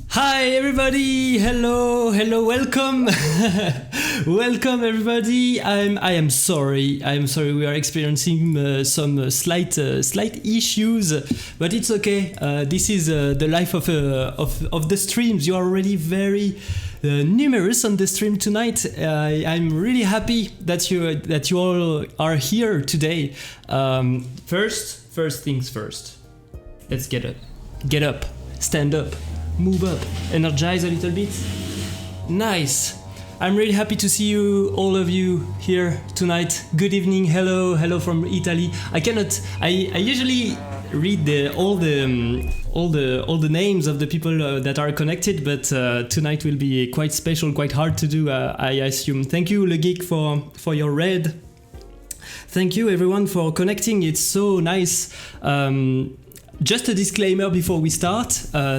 Hi everybody! Hello, welcome, welcome everybody. I am sorry. We are experiencing some slight issues, but it's okay. This is the life of the streams. You are already very numerous on the stream tonight. I'm really happy that you all are here today. First things first. Let's get up, stand up. Move up, energize a little bit. Nice. I'm really happy to see you, all of you here tonight. Good evening. Hello from Italy. I usually read all the names of the people that are connected, but tonight will be quite special, quite hard to do, I assume. Thank you, Le Geek, for your raid. Thank you, everyone, for connecting. It's so nice. Just a disclaimer before we start. My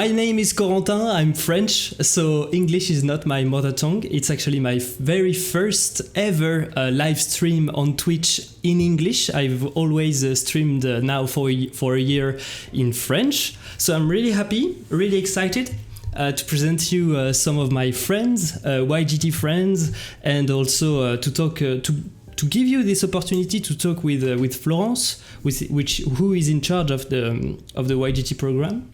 name is Corentin. I'm French, so English is not my mother tongue. It's actually my very first ever live stream on Twitch in English. I've always streamed now for a year in French. So I'm really happy, really excited to present you some of my friends, YGT friends, and also to talk to give you this opportunity to talk with Florence, who is in charge of the YGT program.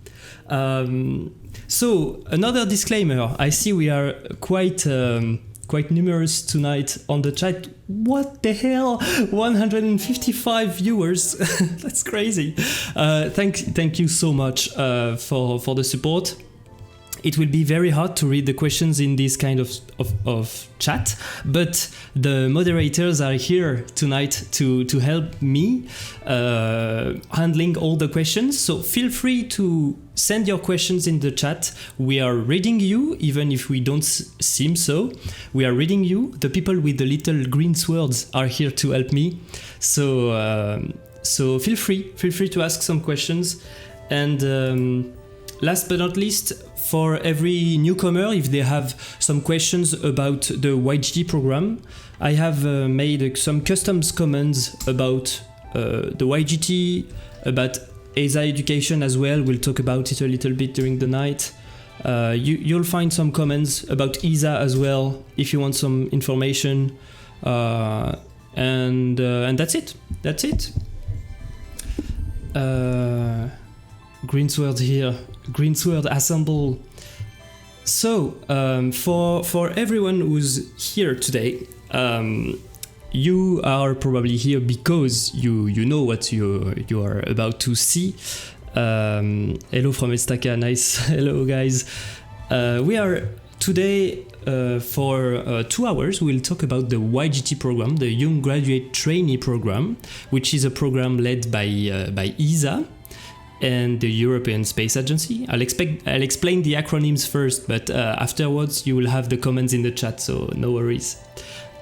So another disclaimer. I see we are quite numerous tonight on the chat. What the hell? 155 viewers. That's crazy. Thank you so much for the support. It will be very hard to read the questions in this kind of chat, but the moderators are here tonight to help me handling all the questions. So feel free to send your questions in the chat. We are reading you, even if we don't seem so. We are reading you. The people with the little green swords are here to help me. So feel free to ask some questions. And last but not least, for every newcomer, if they have some questions about the YGT program, I have made some custom comments about the YGT, about ESA Education as well. We'll talk about it a little bit during the night. You'll find some comments about ESA as well if you want some information. And that's it. Green sword here. Green sword assemble. So for everyone who's here today, you are probably here because you know what you are about to see. Hello from Estaka, nice. Hello guys. We are today for 2 hours. We'll talk about the YGT program, the Young Graduate Trainee Programme, which is a program led by ESA and the European Space Agency. I'll explain the acronyms first, but afterwards you will have the comments in the chat, so no worries.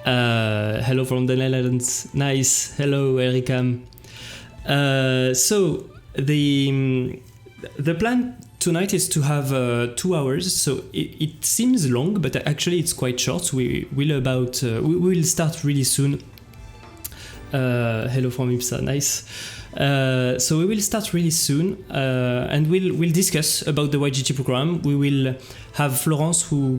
Hello from the Netherlands. Nice. Hello, Ericam. So the plan tonight is to have 2 hours. So it seems long, but actually it's quite short. We will start really soon. Hello from IPSA. Nice. So we will start really soon, and we'll discuss about the YGT program. We will have Florence who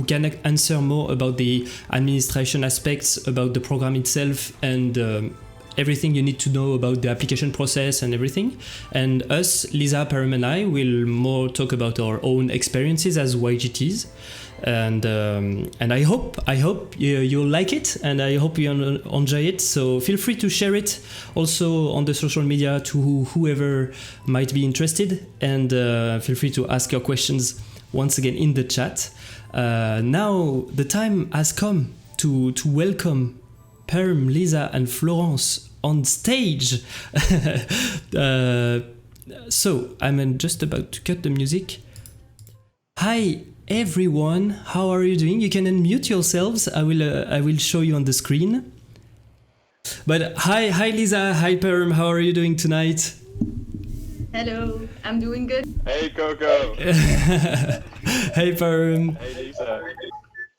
can answer more about the administration aspects, about the program itself, and everything you need to know about the application process and everything. And us, Lisa, Perrum, and I will more talk about our own experiences as YGTs. And I hope you'll like it, and I hope you enjoy it. So feel free to share it also on the social media to whoever might be interested, and feel free to ask your questions once again in the chat. Now the time has come to welcome Perrum, Lisa, and Florence on stage. So I'm just about to cut the music. Hi everyone, how are you doing? You can unmute yourselves. I will show you on the screen. But hi Lisa, hi Perrum, how are you doing tonight? Hello, I'm doing good. Hey Coco. Hey Perrum. Hey Lisa.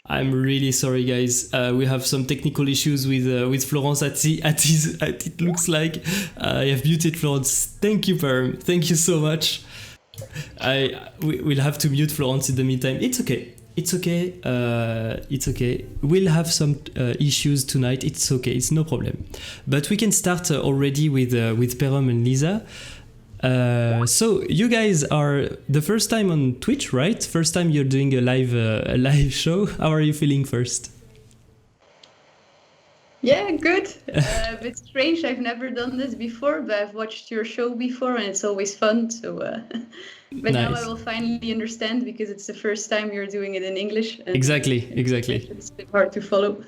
I'm really sorry, guys. We have some technical issues with Florence. It looks like I have muted Florence. Thank you, Perrum. Thank you so much. We'll have to mute Florence in the meantime. It's okay. It's okay. It's okay. We'll have some issues tonight. It's okay. It's no problem. But we can start already with Perrum and Lisa. So you guys are the first time on Twitch, right? First time you're doing a live show. How are you feeling first? Yeah, good. A bit strange. I've never done this before, but I've watched your show before, and it's always fun. So, but nice. Now I will finally understand because it's the first time you're doing it in English. Exactly. It's a bit hard to follow.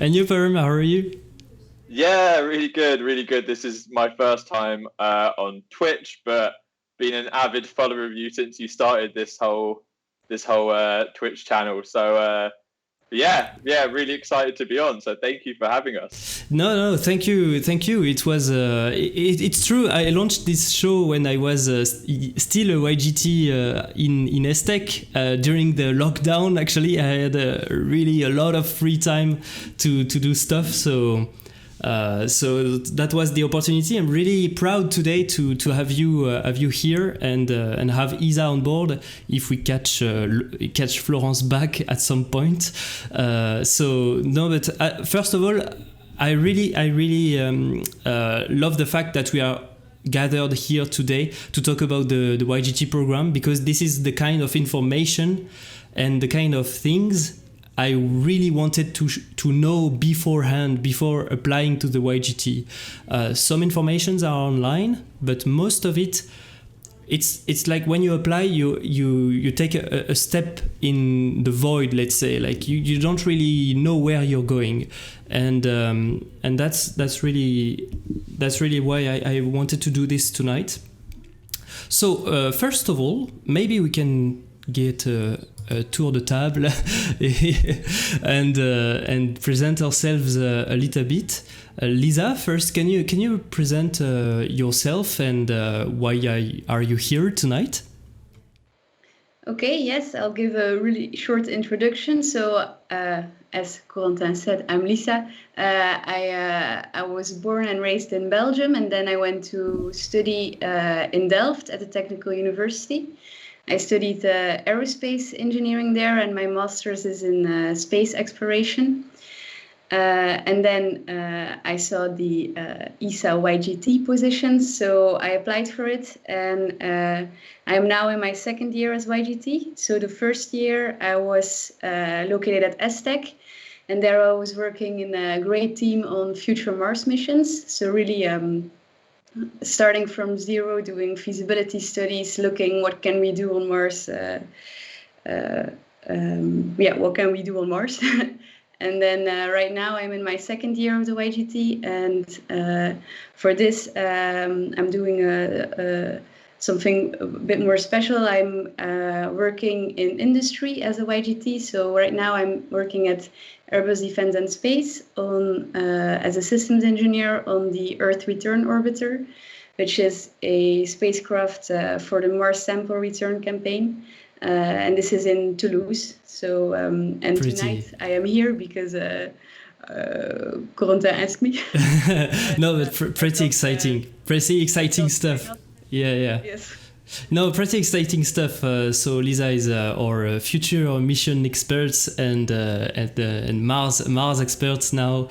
And you, Perrum, how are you? Yeah, really good. This is my first time on Twitch, but been an avid follower of you since you started this whole Twitch channel. So yeah, really excited to be on. So thank you for having us. No, thank you. It was it's true. I launched this show when I was still a YGT in S-Tech during the lockdown. Actually, I had really a lot of free time to do stuff. So that was the opportunity. I'm really proud today to have you here and have ESA on board if we catch Florence back at some point. But first of all, I really love the fact that we are gathered here today to talk about the YGT program, because this is the kind of information and the kind of things I really wanted to know beforehand, before applying to the YGT. Some informations are online, but most of it's like when you apply, you take a step in the void, let's say. Like you don't really know where you're going, and that's really why I wanted to do this tonight. So first of all, maybe we can get a tour de table and present ourselves a little bit. Lisa, first, can you present yourself and why are you here tonight? Okay, yes, I'll give a really short introduction. So, as Corentin said, I'm Lisa. I was born and raised in Belgium, and then I went to study in Delft at the Technical University. I studied aerospace engineering there, and my master's is in space exploration. And then I saw the ESA YGT position, so I applied for it, and I'm now in my second year as YGT. So the first year I was located at S-Tech, and there I was working in a great team on future Mars missions. So really starting from zero, doing feasibility studies, looking what can we do on Mars. What can we do on Mars? And then right now I'm in my second year of the YGT, and for this I'm doing something a bit more special. I'm working in industry as a YGT. So right now I'm working at Airbus Defence and Space as a systems engineer on the Earth Return Orbiter, which is a spacecraft for the Mars Sample Return campaign. And this is in Toulouse. So, and tonight I am here because Corentin asked me. No, but pretty exciting stuff. Yeah. Yes. No, pretty exciting stuff. So Lisa is our future mission experts and Mars experts now.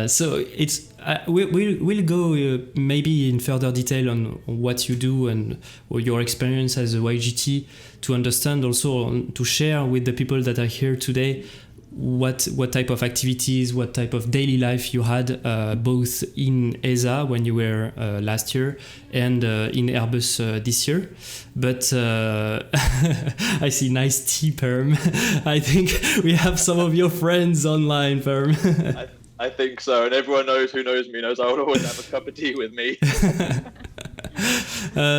So it's we'll go maybe in further detail on what you do and your experience as a YGT, to understand also, to share with the people that are here today what type of activities, what type of daily life you had, both in ESA when you were last year and in Airbus this year. But I see nice tea, Perrum. I think we have some of your friends online, Perrum. I think so, and everyone who knows me knows I would always have a cup of tea with me.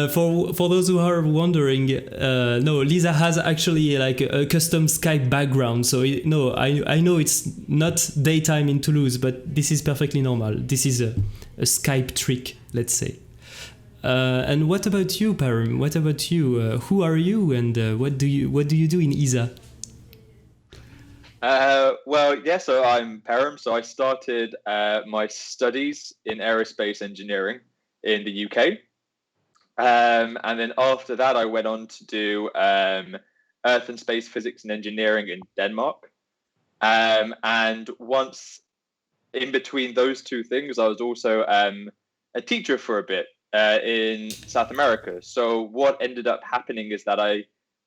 For those who are wondering, no, Lisa has actually like a custom Skype background. So I know it's not daytime in Toulouse, but this is perfectly normal. This is a Skype trick, let's say. And what about you, Perrum? What about you? Who are you, and what do you do in ESA? Well, yeah, so I'm Perrum. So I started my studies in aerospace engineering in the UK. And then after that, I went on to do Earth and Space Physics and Engineering in Denmark. And once in between those two things, I was also a teacher for a bit in South America. So what ended up happening is that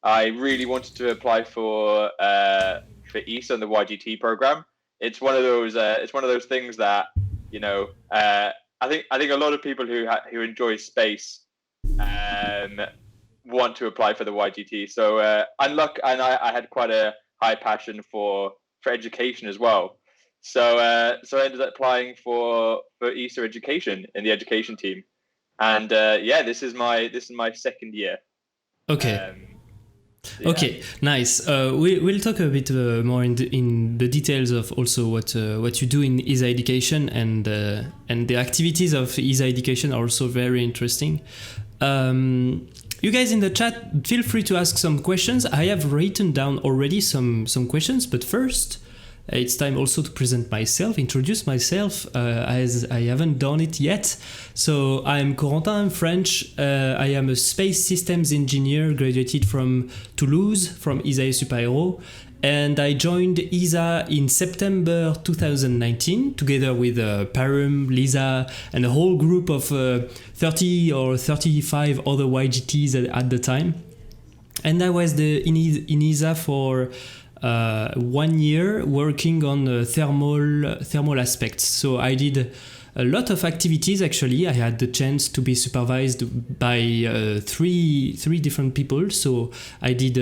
I really wanted to apply for ESA and the YGT program. It's one of those things that I think a lot of people who enjoy space want to apply for the YGT. So I had quite a high passion for education as well. So I ended up applying for ESA Education in the education team, and this is my second year. Okay. Okay, nice. We'll talk a bit more in the details of also what you do in ESA Education, and the activities of ESA Education are also very interesting. You guys in the chat, feel free to ask some questions. I have written down already some questions, but first, it's time also to present myself, introduce myself, as I haven't done it yet. So I'm Corentin, I'm French. I am a space systems engineer, graduated from Toulouse, from ESA Super-Héros. And I joined ESA in September 2019, together with Perrum, Lisa, and a whole group of 30 or 35 other YGTs at the time. And I was in ESA for 1 year working on thermal aspects. So I did a lot of activities. Actually, I had the chance to be supervised by three different people. So I did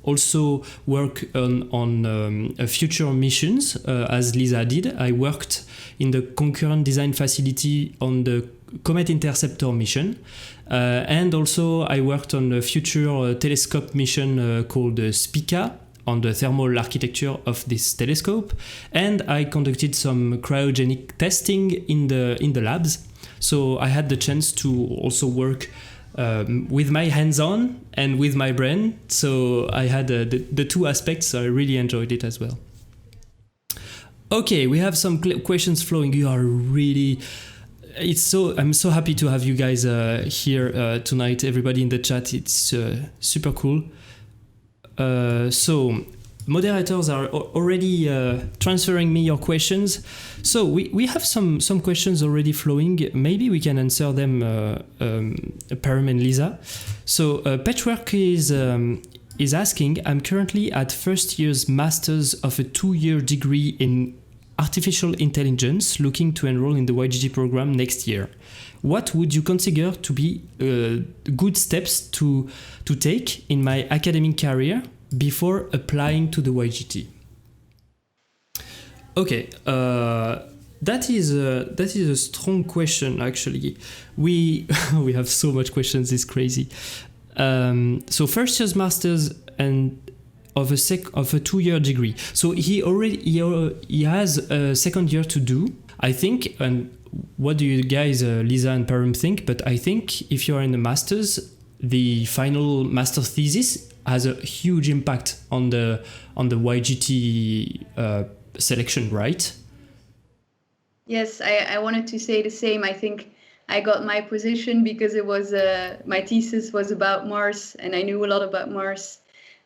also work on future missions, as Lisa did. I worked in the concurrent design facility on the Comet Interceptor mission. And also I worked on a future telescope mission called SPICA, on the thermal architecture of this telescope, and I conducted some cryogenic testing in the labs. So I had the chance to also work with my hands-on and with my brain. So I had the two aspects. So I really enjoyed it as well. Okay, we have some questions flowing. You are really... I'm so happy to have you guys here tonight. Everybody in the chat, it's super cool. So moderators are already transferring me your questions. So we have some questions already flowing. Maybe we can answer them, Perrum and Lisa. So Patchwork is asking, I'm currently at first year's master's of a 2-year degree in artificial intelligence, looking to enroll in the YGT program next year. What would you consider to be good steps to take in my academic career before applying to the YGT? Okay, that is a strong question. Actually, we have so much questions. It's crazy. So first year's masters and of a 2-year degree. So he has a second year to do, I think. And what do you guys, Lisa and Perrum, think? But I think if you are in the masters, the final master thesis has a huge impact on the YGT selection, right? Yes, I wanted to say the same. I think I got my position because it was my thesis was about Mars, and I knew a lot about Mars,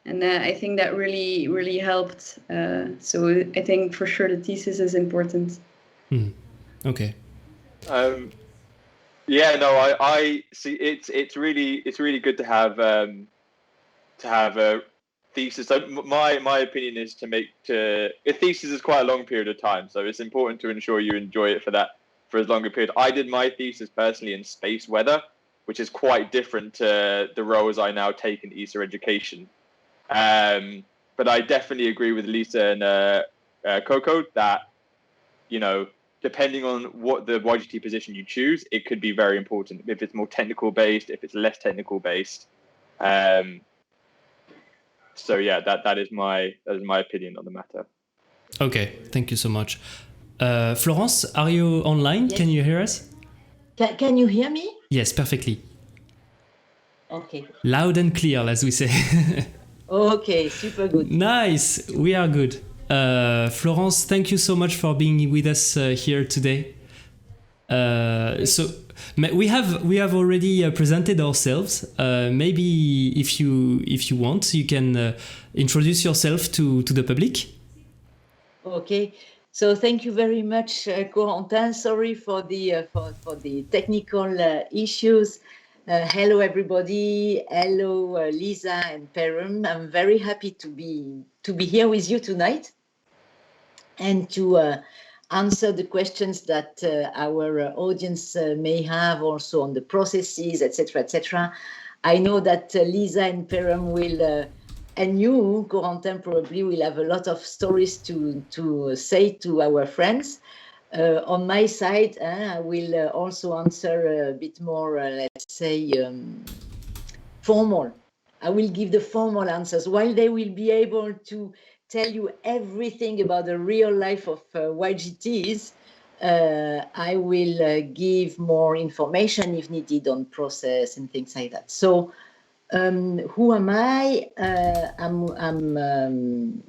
and I think that really helped. So I think for sure the thesis is important. Okay. I see. It's really good to have a thesis. So my opinion is a thesis is quite a long period of time, so it's important to ensure you enjoy it for as long a period. I did my thesis personally in space weather, which is quite different to the roles I now take in ESA Education. But I definitely agree with Lisa and Coco that, depending on what the YGT position you choose, it could be very important. If it's more technical based, if it's less technical based. So yeah, that is my opinion on the matter. Okay, thank you so much. Florence, are you online? Yes. Can you hear us? Can you hear me? Yes, perfectly. Okay. Loud and clear, as we say. Okay, super good. Nice, we are good. Florence, thank you so much for being with us here today. So we have already presented ourselves. Maybe if you want, you can introduce yourself to the public. Okay. So thank you very much, Corentin. Sorry for the technical issues. Hello, everybody. Hello, Lisa and Perrum. I'm very happy to be here with you tonight and to answer the questions that our audience may have also on the processes, etc., etc. I know that Lisa and Perrum will, and you, Corentin, probably will have a lot of stories to say to our friends. On my side, I will also answer a bit more, let's say, formal. I will give the formal answers, while they will be able to tell you everything about the real life of YGTs. I will give more information if needed on process and things like that. So who am I? I'm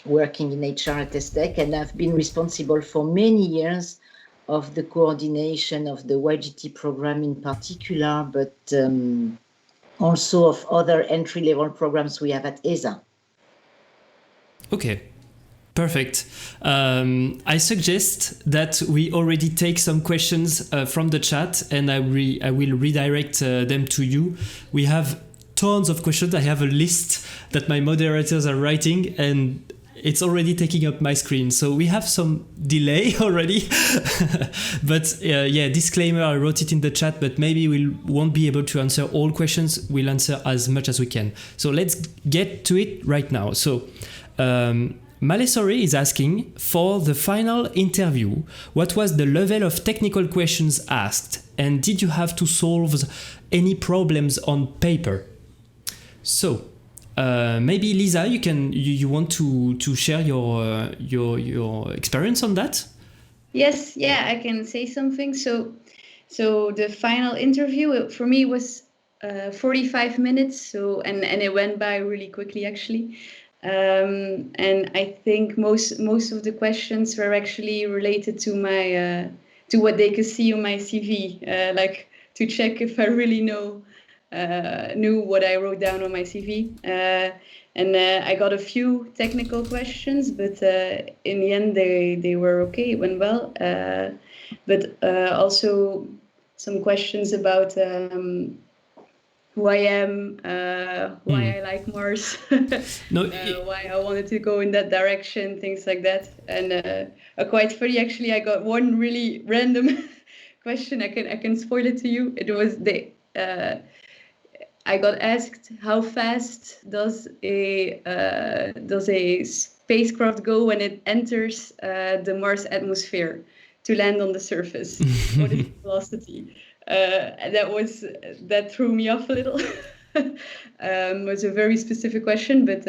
working in HR at STEC, and I've been responsible for many years of the coordination of the YGT program in particular, but also of other entry-level programs we have at ESA. Okay, perfect. I suggest that we already take some questions from the chat, and I will redirect them to you. We have tons of questions. I have a list that my moderators are writing, and it's already taking up my screen. So we have some delay already. But yeah, disclaimer, I wrote it in the chat, but maybe we won't be able to answer all questions. We'll answer as much as we can. So let's get to it right now. So Malesori is asking, for the final interview, what was the level of technical questions asked? And did you have to solve any problems on paper? So maybe Lisa, you want to share your experience on that? Yes, yeah, I can say something. So the final interview for me was 45 minutes. So and it went by really quickly actually. And I think most of the questions were actually related to my to what they could see on my CV, like to check if I really knew what I wrote down on my CV. And I got a few technical questions, but in the end they were okay. It went well. But also some questions about who I am, why I like Mars, why I wanted to go in that direction, things like that. And quite funny, actually, I got one really random question. I can spoil it to you. It was I got asked, how fast does a spacecraft go when it enters the Mars atmosphere to land on the surface? What is the velocity? That threw me off a little. It was a very specific question, but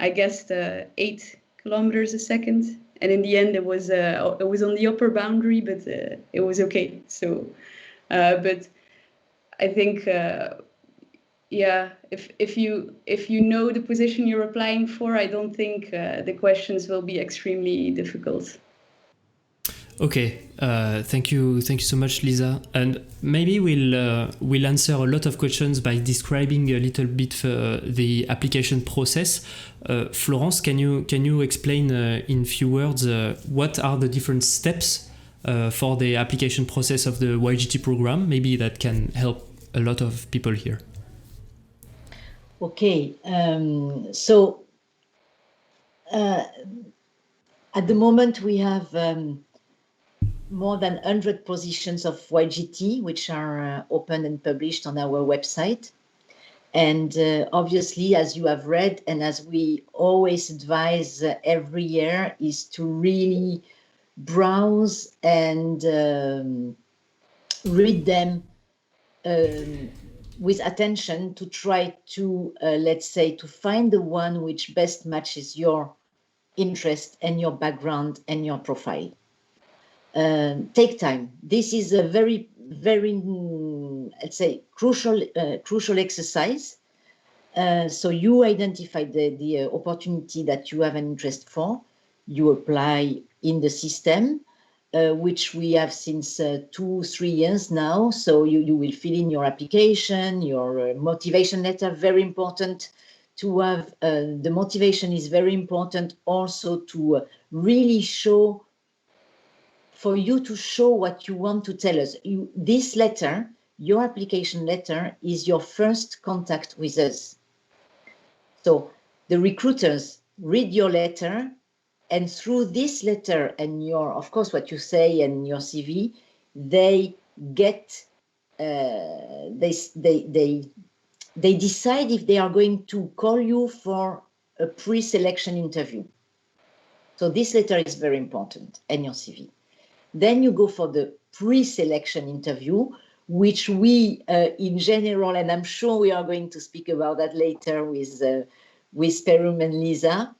I guessed 8 kilometers a second, and in the end it was on the upper boundary, but it was okay. So, but I think if you know the position you're applying for, I don't think the questions will be extremely difficult. Okay, thank you so much, Lisa. And maybe we'll answer a lot of questions by describing a little bit the application process. Florence, can you explain in few words what are the different steps for the application process of the YGT program? Maybe that can help a lot of people here. Okay, so at the moment we have more than 100 positions of YGT, which are open and published on our website. And obviously, as you have read, and as we always advise every year, is to really browse and read them with attention to try to, let's say, to find the one which best matches your interest and your background and your profile. Take time. This is a very, let's say, crucial exercise. So you identify the opportunity that you have an interest for. you apply in the system, which we have since 2-3 years now. So you will fill in your application, your motivation letter, very important to have. The motivation is very important also to really show, for you to show what you want to tell us. This letter, your application letter, is your first contact with us. So the recruiters read your letter, and through this letter and your, of course, what you say and your CV, they get, they decide if they are going to call you for a pre-selection interview. So this letter is very important, and your CV. Then you go for the pre-selection interview, which we, in general, and I'm sure we are going to speak about that later with Perrum and Lisa.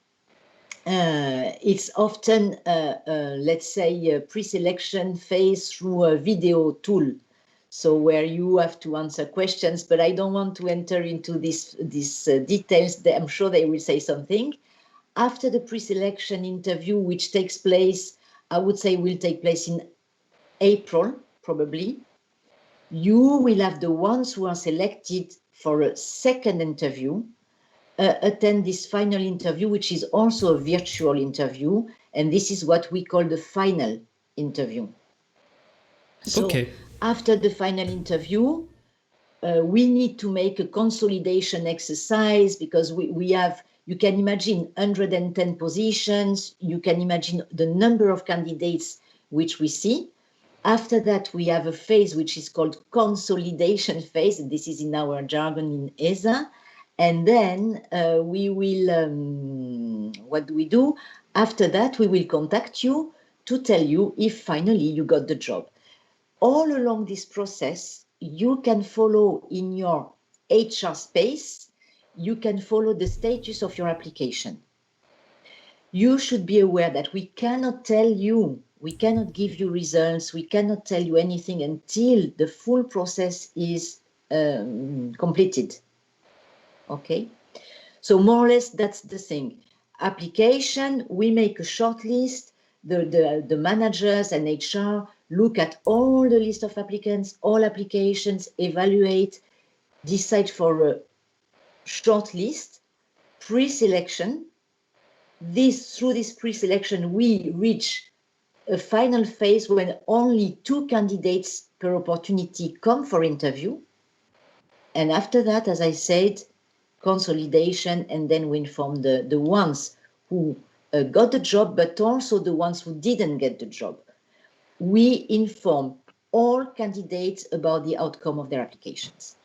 It's often, let's say, a pre-selection phase through a video tool. So where you have to answer questions, but I don't want to enter into these details. I'm sure they will say something. After the pre-selection interview, which takes place, I would say will take place in April, probably, you will have the ones who are selected for a second interview attend this final interview, which is also a virtual interview. And this is what we call the final interview. So Okay. After the final interview, we need to make a consolidation exercise, because we have, you can imagine 110 positions. You can imagine the number of candidates which we see. After that, we have a phase which is called consolidation phase. And this is in our jargon in ESA. And then we will, what do we do? After that, we will contact you to tell you if finally you got the job. All along this process, you can follow in your HR space, you can follow the status of your application. You should be aware that we cannot tell you, we cannot give you results, we cannot tell you anything until the full process is completed. Okay, so more or less that's the thing. Application, we make a short list. The managers and HR look at all the list of applicants, all applications, evaluate, decide for a short list, pre-selection. Through this pre-selection, we reach a final phase when only 2 candidates per opportunity come for interview. And after that, as I said, consolidation, and then we inform the ones who got the job, but also the ones who didn't get the job. We inform all candidates about the outcome of their applications.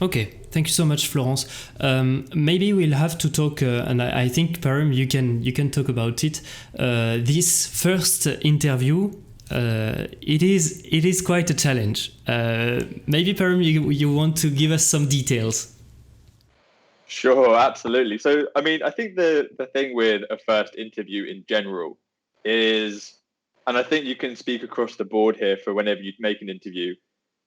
Okay, thank you so much, Florence. Maybe we'll have to talk, and I think Perrum, you can talk about it. This first interview, it is quite a challenge. Maybe Perrum, you want to give us some details. Sure, absolutely. So, I mean, I think the thing with a first interview in general is, and I think you can speak across the board here for whenever you make an interview,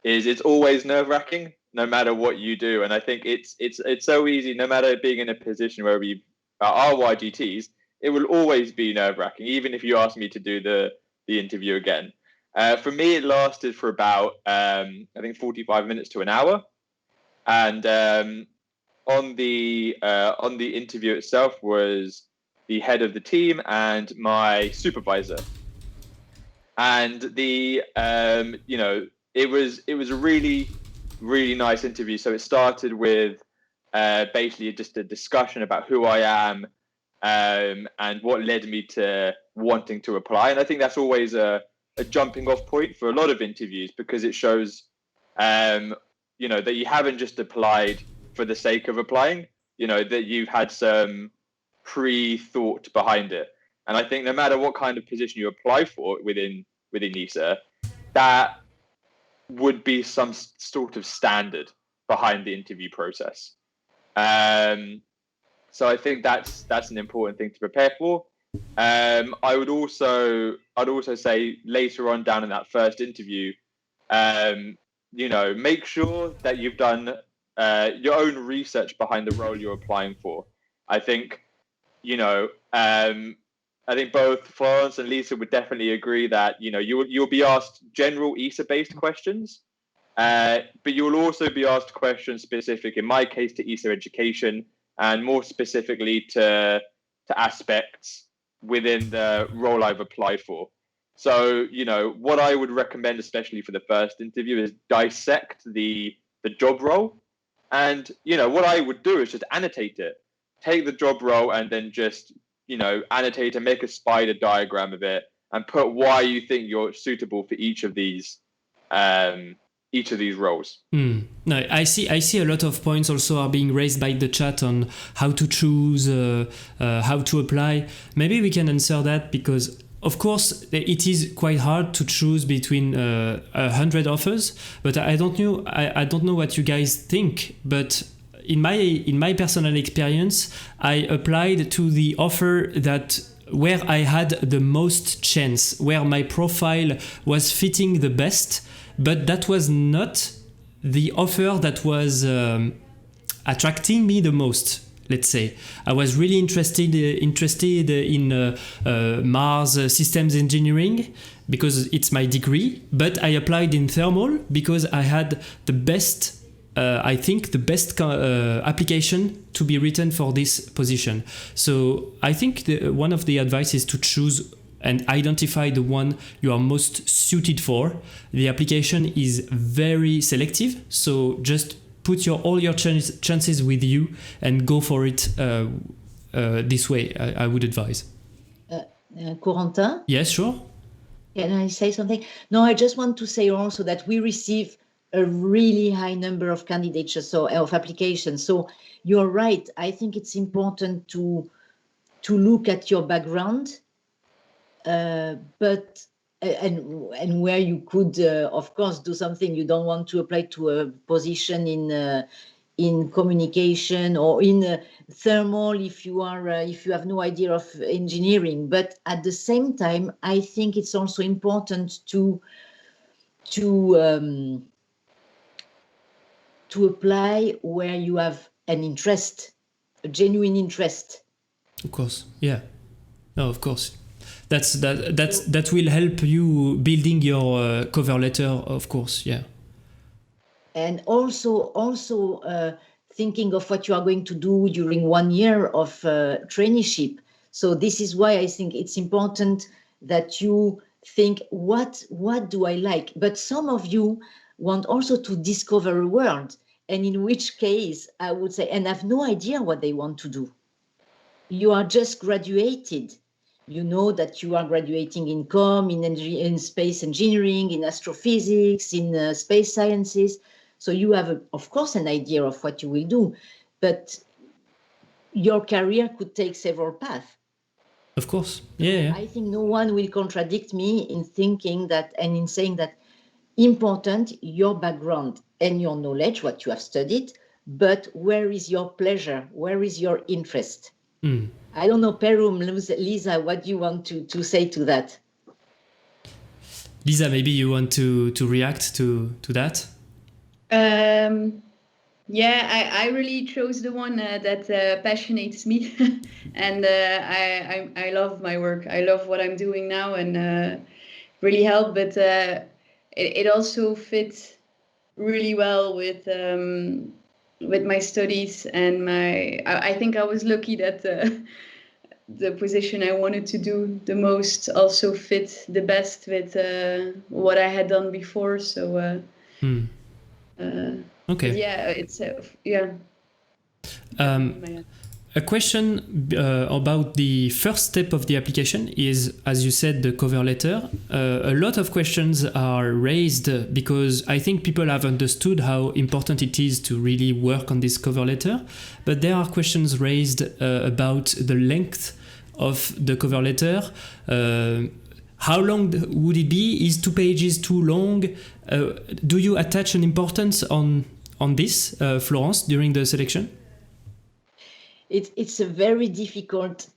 is it's always nerve-wracking, no matter what you do. And I think it's so easy, no matter being in a position where we are YGTs, it will always be nerve-wracking, even if you ask me to do the interview again. For me, it lasted for about, I think 45 minutes to an hour. And on the interview itself was the head of the team and my supervisor. And it was a really, really nice interview. So it started with basically just a discussion about who I am and what led me to wanting to apply. And I think that's always a jumping off point for a lot of interviews, because it shows that you haven't just applied for the sake of applying, that you've had some pre-thought behind it. And I think no matter what kind of position you apply for within ESA, that would be some sort of standard behind the interview process. So I think that's an important thing to prepare for. I'd also say later on down in that first interview, make sure that you've done your own research behind the role you're applying for. I think, I think both Florence and Lisa would definitely agree that you'll be asked general ESA-based questions, but you will also be asked questions specific, in my case, to ESA education, and more specifically to aspects within the role I've applied for. So, what I would recommend, especially for the first interview, is dissect the job role. And, what I would do is just annotate it. Take the job role and then just, annotate and make a spider diagram of it and put why you think you're suitable for each of these roles. No, I see a lot of points also are being raised by the chat on how to choose, how to apply. Maybe we can answer that, because of course it is quite hard to choose between 100 offers, but I don't know what you guys think, but in my personal experience, I applied to the offer where I had the most chance, where my profile was fitting the best. But that was not the offer that was attracting me the most, let's say. I was really interested in Mars systems engineering because it's my degree, but I applied in thermal because I had the best, application to be written for this position. So I think one of the advice is to choose and identify the one you are most suited for. The application is very selective, so just put all your chances with you and go for it this way, I would advise. Corentin? Yes, sure. Can I say something? No, I just want to say also that we receive a really high number of candidates, of applications. So you're right. I think it's important to look at your background, but where you could, of course, do something. You don't want to apply to a position in communication or in thermal if you have no idea of engineering. But at the same time, I think it's also important to apply where you have an interest, a genuine interest. Of course, yeah. No, of course. That will help you building your cover letter, of course, yeah. And also thinking of what you are going to do during 1 year of traineeship. So this is why I think it's important that you think, what do I like? But some of you want also to discover a world, and in which case I would say, and have no idea what they want to do. You are just graduated. You know that you are graduating in in space engineering, in astrophysics, in space sciences. So you have, of course, an idea of what you will do, but your career could take several paths. Of course, yeah. I think no one will contradict me in thinking that and in saying that important your background and your knowledge, what you have studied, but where is your pleasure? Where is your interest? I don't know, Perrum, Lisa, what do you want to say to that? Lisa, maybe you want to react to that? Yeah, I really chose the one that passionates me, and I love my work. I love what I'm doing now, and really helped. But it also fits really well with my studies and my. I think I was lucky that the position I wanted to do the most also fit the best with what I had done before. So. Okay. Yeah, it's yeah. A question about the first step of the application is, as you said, the cover letter. A lot of questions are raised because I think people have understood how important it is to really work on this cover letter. But there are questions raised about the length of the cover letter. How long would it be? Is 2 pages too long? Do you attach an importance on this, Florence, during the selection? It's a very difficult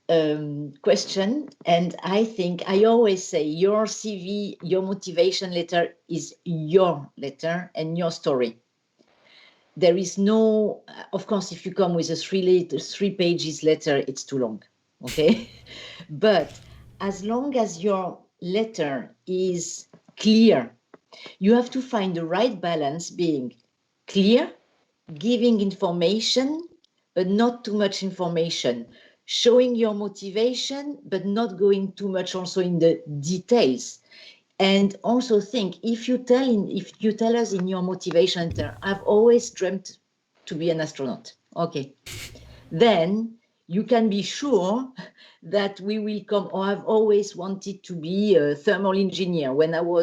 question, and I think I always say your CV, your motivation letter is your letter and your story. There is no, of course, if you come with a 3 pages letter, it's too long, okay? But as long as your letter is clear, you have to find the right balance being clear, giving information, but not too much information, showing your motivation, but not going too much also in the details. And also think, if you tell us in your motivation letter, I've always dreamt to be an astronaut. Okay. Then you can be sure that we will come, or I've always wanted to be a thermal engineer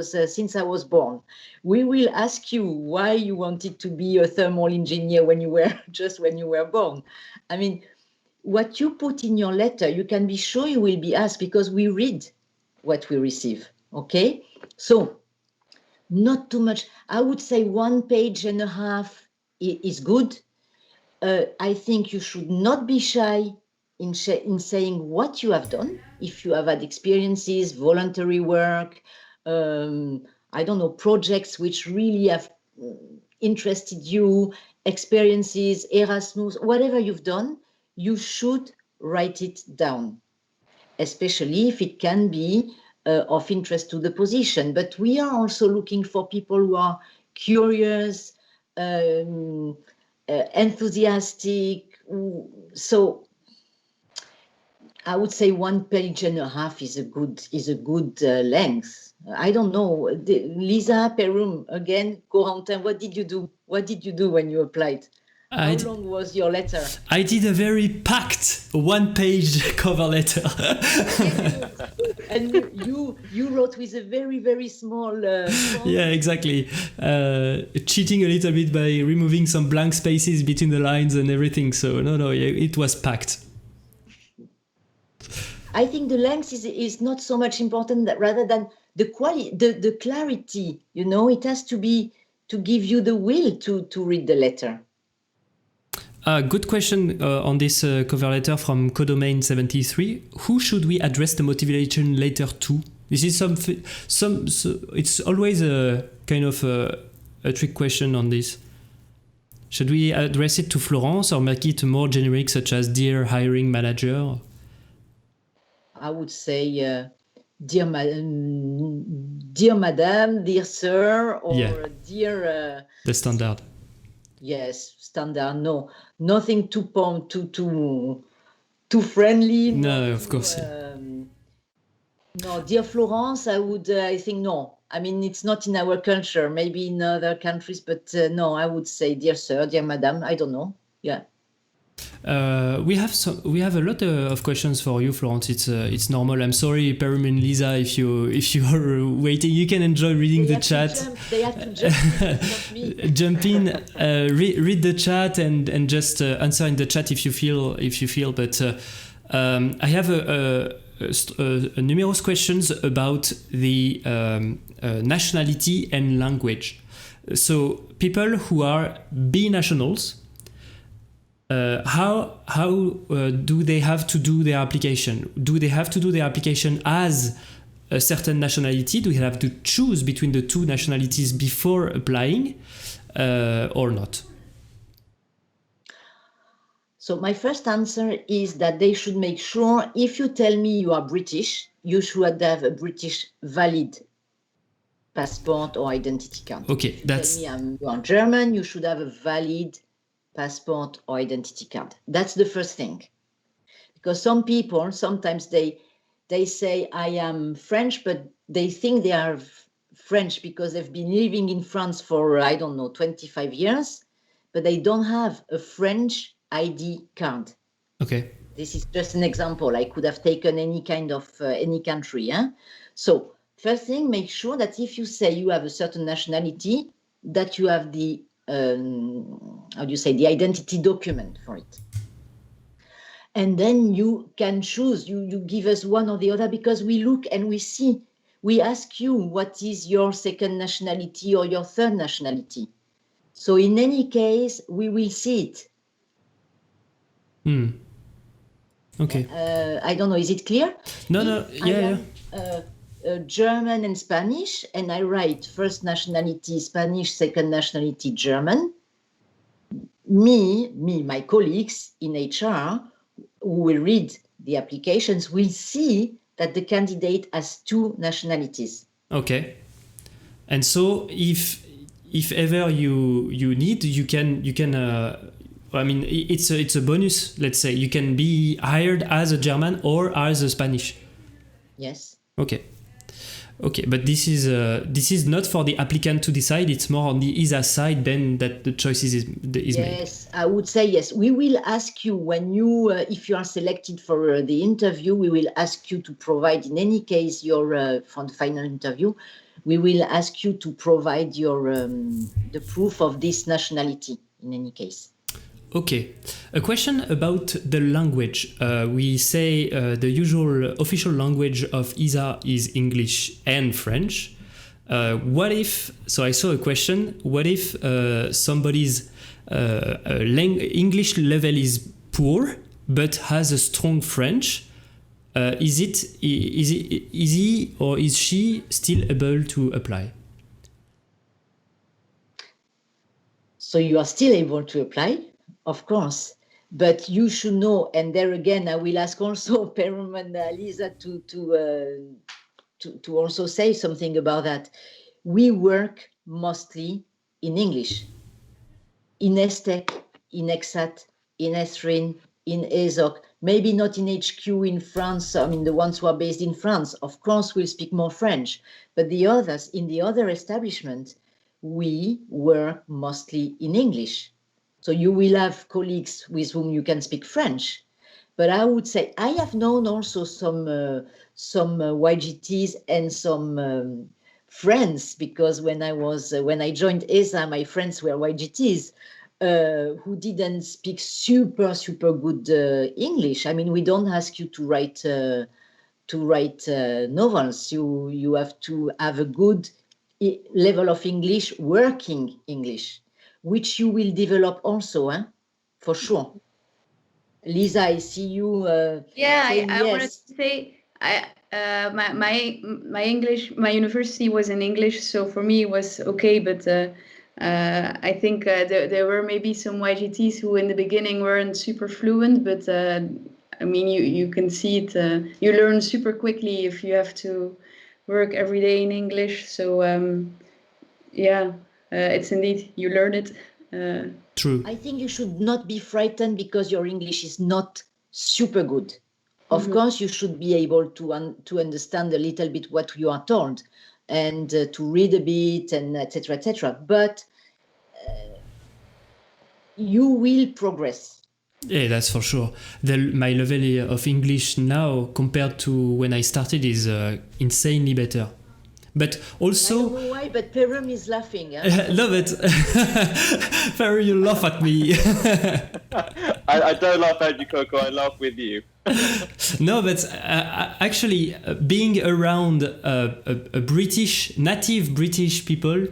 since I was born. We will ask you why you wanted to be a thermal engineer when you were born. I mean, what you put in your letter, you can be sure you will be asked, because we read what we receive. Okay, so not too much. I would say 1.5 pages is good. I think you should not be shy in saying what you have done. If you have had experiences, voluntary work, I don't know, projects which really have interested you, experiences, Erasmus, whatever you've done, you should write it down, especially if it can be of interest to the position. But we are also looking for people who are curious, enthusiastic. So I would say 1.5 pages is a good length. I don't know. Lisa, Perrum, again, Corentin, what did you do? What did you do when you applied? How long was your letter? I did a very packed 1-page cover letter. And you wrote with a very, very small font. Yeah, exactly. Cheating a little bit by removing some blank spaces between the lines and everything. So no, it was packed. I think the length is not so much important, rather than the quality, the clarity. You know, it has to be to give you the will to read the letter. Good question on this cover letter from Codomain 73. Who should we address the motivation letter to? This is it's always a kind of a trick question on this. Should we address it to Florence or make it more generic, such as Dear Hiring Manager? I would say dear madam, dear sir, or dear... the standard. Yes, standard. No, nothing too friendly. No, of course. No, dear Florence, I think no. I mean, it's not in our culture, maybe in other countries, but no, I would say dear sir, dear madam, I don't know. Yeah. We have a lot of questions for you, Florence. It's normal. I'm sorry, Perrum and Lisa, if you are waiting, you can enjoy reading the chat. They have to jump. Not me. Jump in, read the chat and just answer in the chat if you feel. But I have numerous questions about the nationality and language. So people who are binationals. How do they have to do their application? Do they have to do their application as a certain nationality? Do they have to choose between the two nationalities before applying or not? So my first answer is that they should make sure, if you tell me you are British, you should have a British valid passport or identity card. Okay, that's... Tell me you are German, you should have a valid passport or identity card. That's the first thing. Because some people, sometimes they say, I am French, but they think they are French because they've been living in France for, 25 years, but they don't have a French ID card. Okay. This is just an example. I could have taken any kind of, any country. So first thing, make sure that if you say you have a certain nationality, that you have the the identity document for it. And then you can choose, you give us one or the other, because we look and we see, we ask you what is your second nationality or your third nationality. So in any case, we will see it. Okay. I don't know, is it clear? No, yeah. German and Spanish, and I write first nationality Spanish, second nationality German. My colleagues in HR who will read the applications will see that the candidate has 2 nationalities. Okay. And so if ever you need, you can I mean, it's a bonus. Let's say you can be hired as a German or as a Spanish. Yes. Okay. Okay, but this is not for the applicant to decide. It's more on the ESA side then that the choice is made. Yes, I would say yes. We will ask you when you, if you are selected for the interview, we will ask you to provide, in any case, your for the final interview, we will ask you to provide your the proof of this nationality. In any case. Okay, a question about the language. We say the usual official language of ESA is English and French. What if, so I saw a question, what if somebody's English level is poor but has a strong French? Is he or is she still able to apply? So you are still able to apply? Of course, but you should know, and there again, I will ask also Perrum and Lisa to also say something about that. We work mostly in English, in ESTEC, in EXAT, in S3E2, in ESOC, maybe not in HQ in France. I mean, the ones who are based in France, of course, will speak more French, but the others, in the other establishment, we work mostly in English. So you will have colleagues with whom you can speak French, but I would say I have known also some YGTs and some friends, because when I joined ESA, my friends were YGTs who didn't speak super good English. I mean, we don't ask you to write novels. You have to have a good level of English, working English, which you will develop also, for sure. Lisa, I see you. I yes. wanted to say, my English, my university was in English, so for me it was okay. But I think there were maybe some YGTs who in the beginning weren't super fluent. But I mean, you can see it. You learn super quickly if you have to work every day in English. So it's indeed, you learn it. True. I think you should not be frightened because your English is not super good. Of course, you should be able to understand a little bit what you are told and to read a bit and etc. etc. But you will progress. Yeah, that's for sure. My level of English now compared to when I started is insanely better. But also, I don't know why, but Perrum is laughing. Love it. Perrum, you laugh at me. I don't laugh at you, Coco. I laugh with you. No, but actually, being around native British people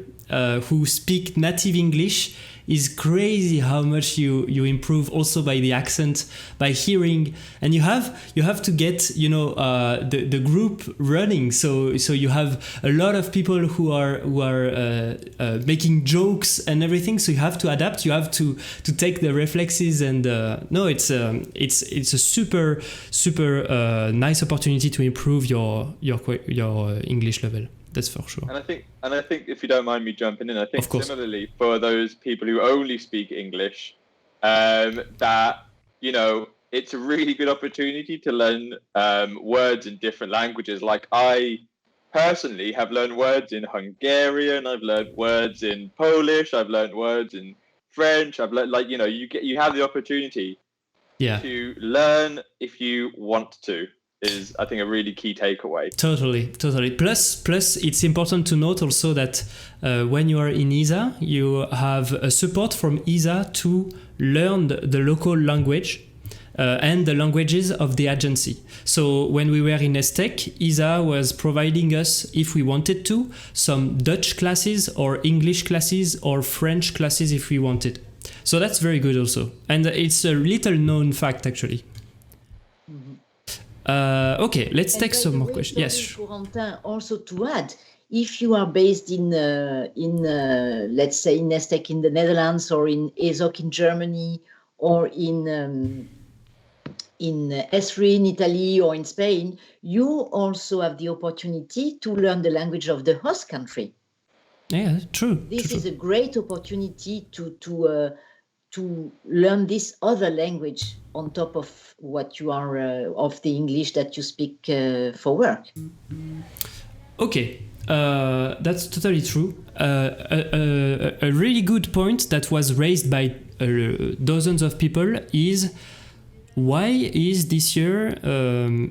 who speak native English is crazy how much you improve also by the accent, by hearing, and you have to get the group running. So you have a lot of people who are making jokes and everything. So you have to adapt. You have to take the reflexes and it's a super nice opportunity to improve your English level. That's for sure. And I think if you don't mind me jumping in, I think similarly for those people who only speak English, that it's a really good opportunity to learn words in different languages. Like I personally have learned words in Hungarian, I've learned words in Polish, I've learned words in French. I've learned you have the opportunity to learn if you want to. Is I think a really key takeaway. Totally. Plus, it's important to note also that when you are in ESA, you have a support from ESA to learn the local language and the languages of the agency. So when we were in ESTEC, ESA was providing us, if we wanted to, some Dutch classes or English classes or French classes if we wanted. So that's very good also. And it's a little known fact actually. Okay, let's take some more questions. Yes. Corentin, also to add, if you are based in let's say in ESTEC in the Netherlands or in ESOC in Germany or in in S3 in Italy or in Spain, you also have the opportunity to learn the language of the host country. Yeah, true. This true, is a great opportunity to learn this other language on top of what you are of the English that you speak for work. Okay, that's totally true. A really good point that was raised by dozens of people is why is this year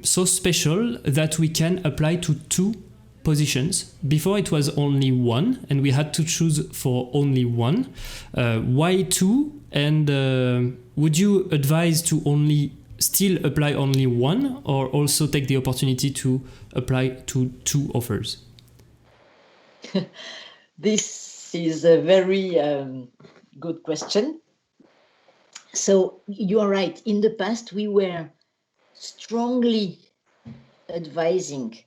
so special that we can apply to 2 positions? Before it was only 1 and we had to choose for only 1. Why 2? And would you advise to still apply only 1 or also take the opportunity to apply to 2 offers? This is a very good question. So you are right. In the past, we were strongly advising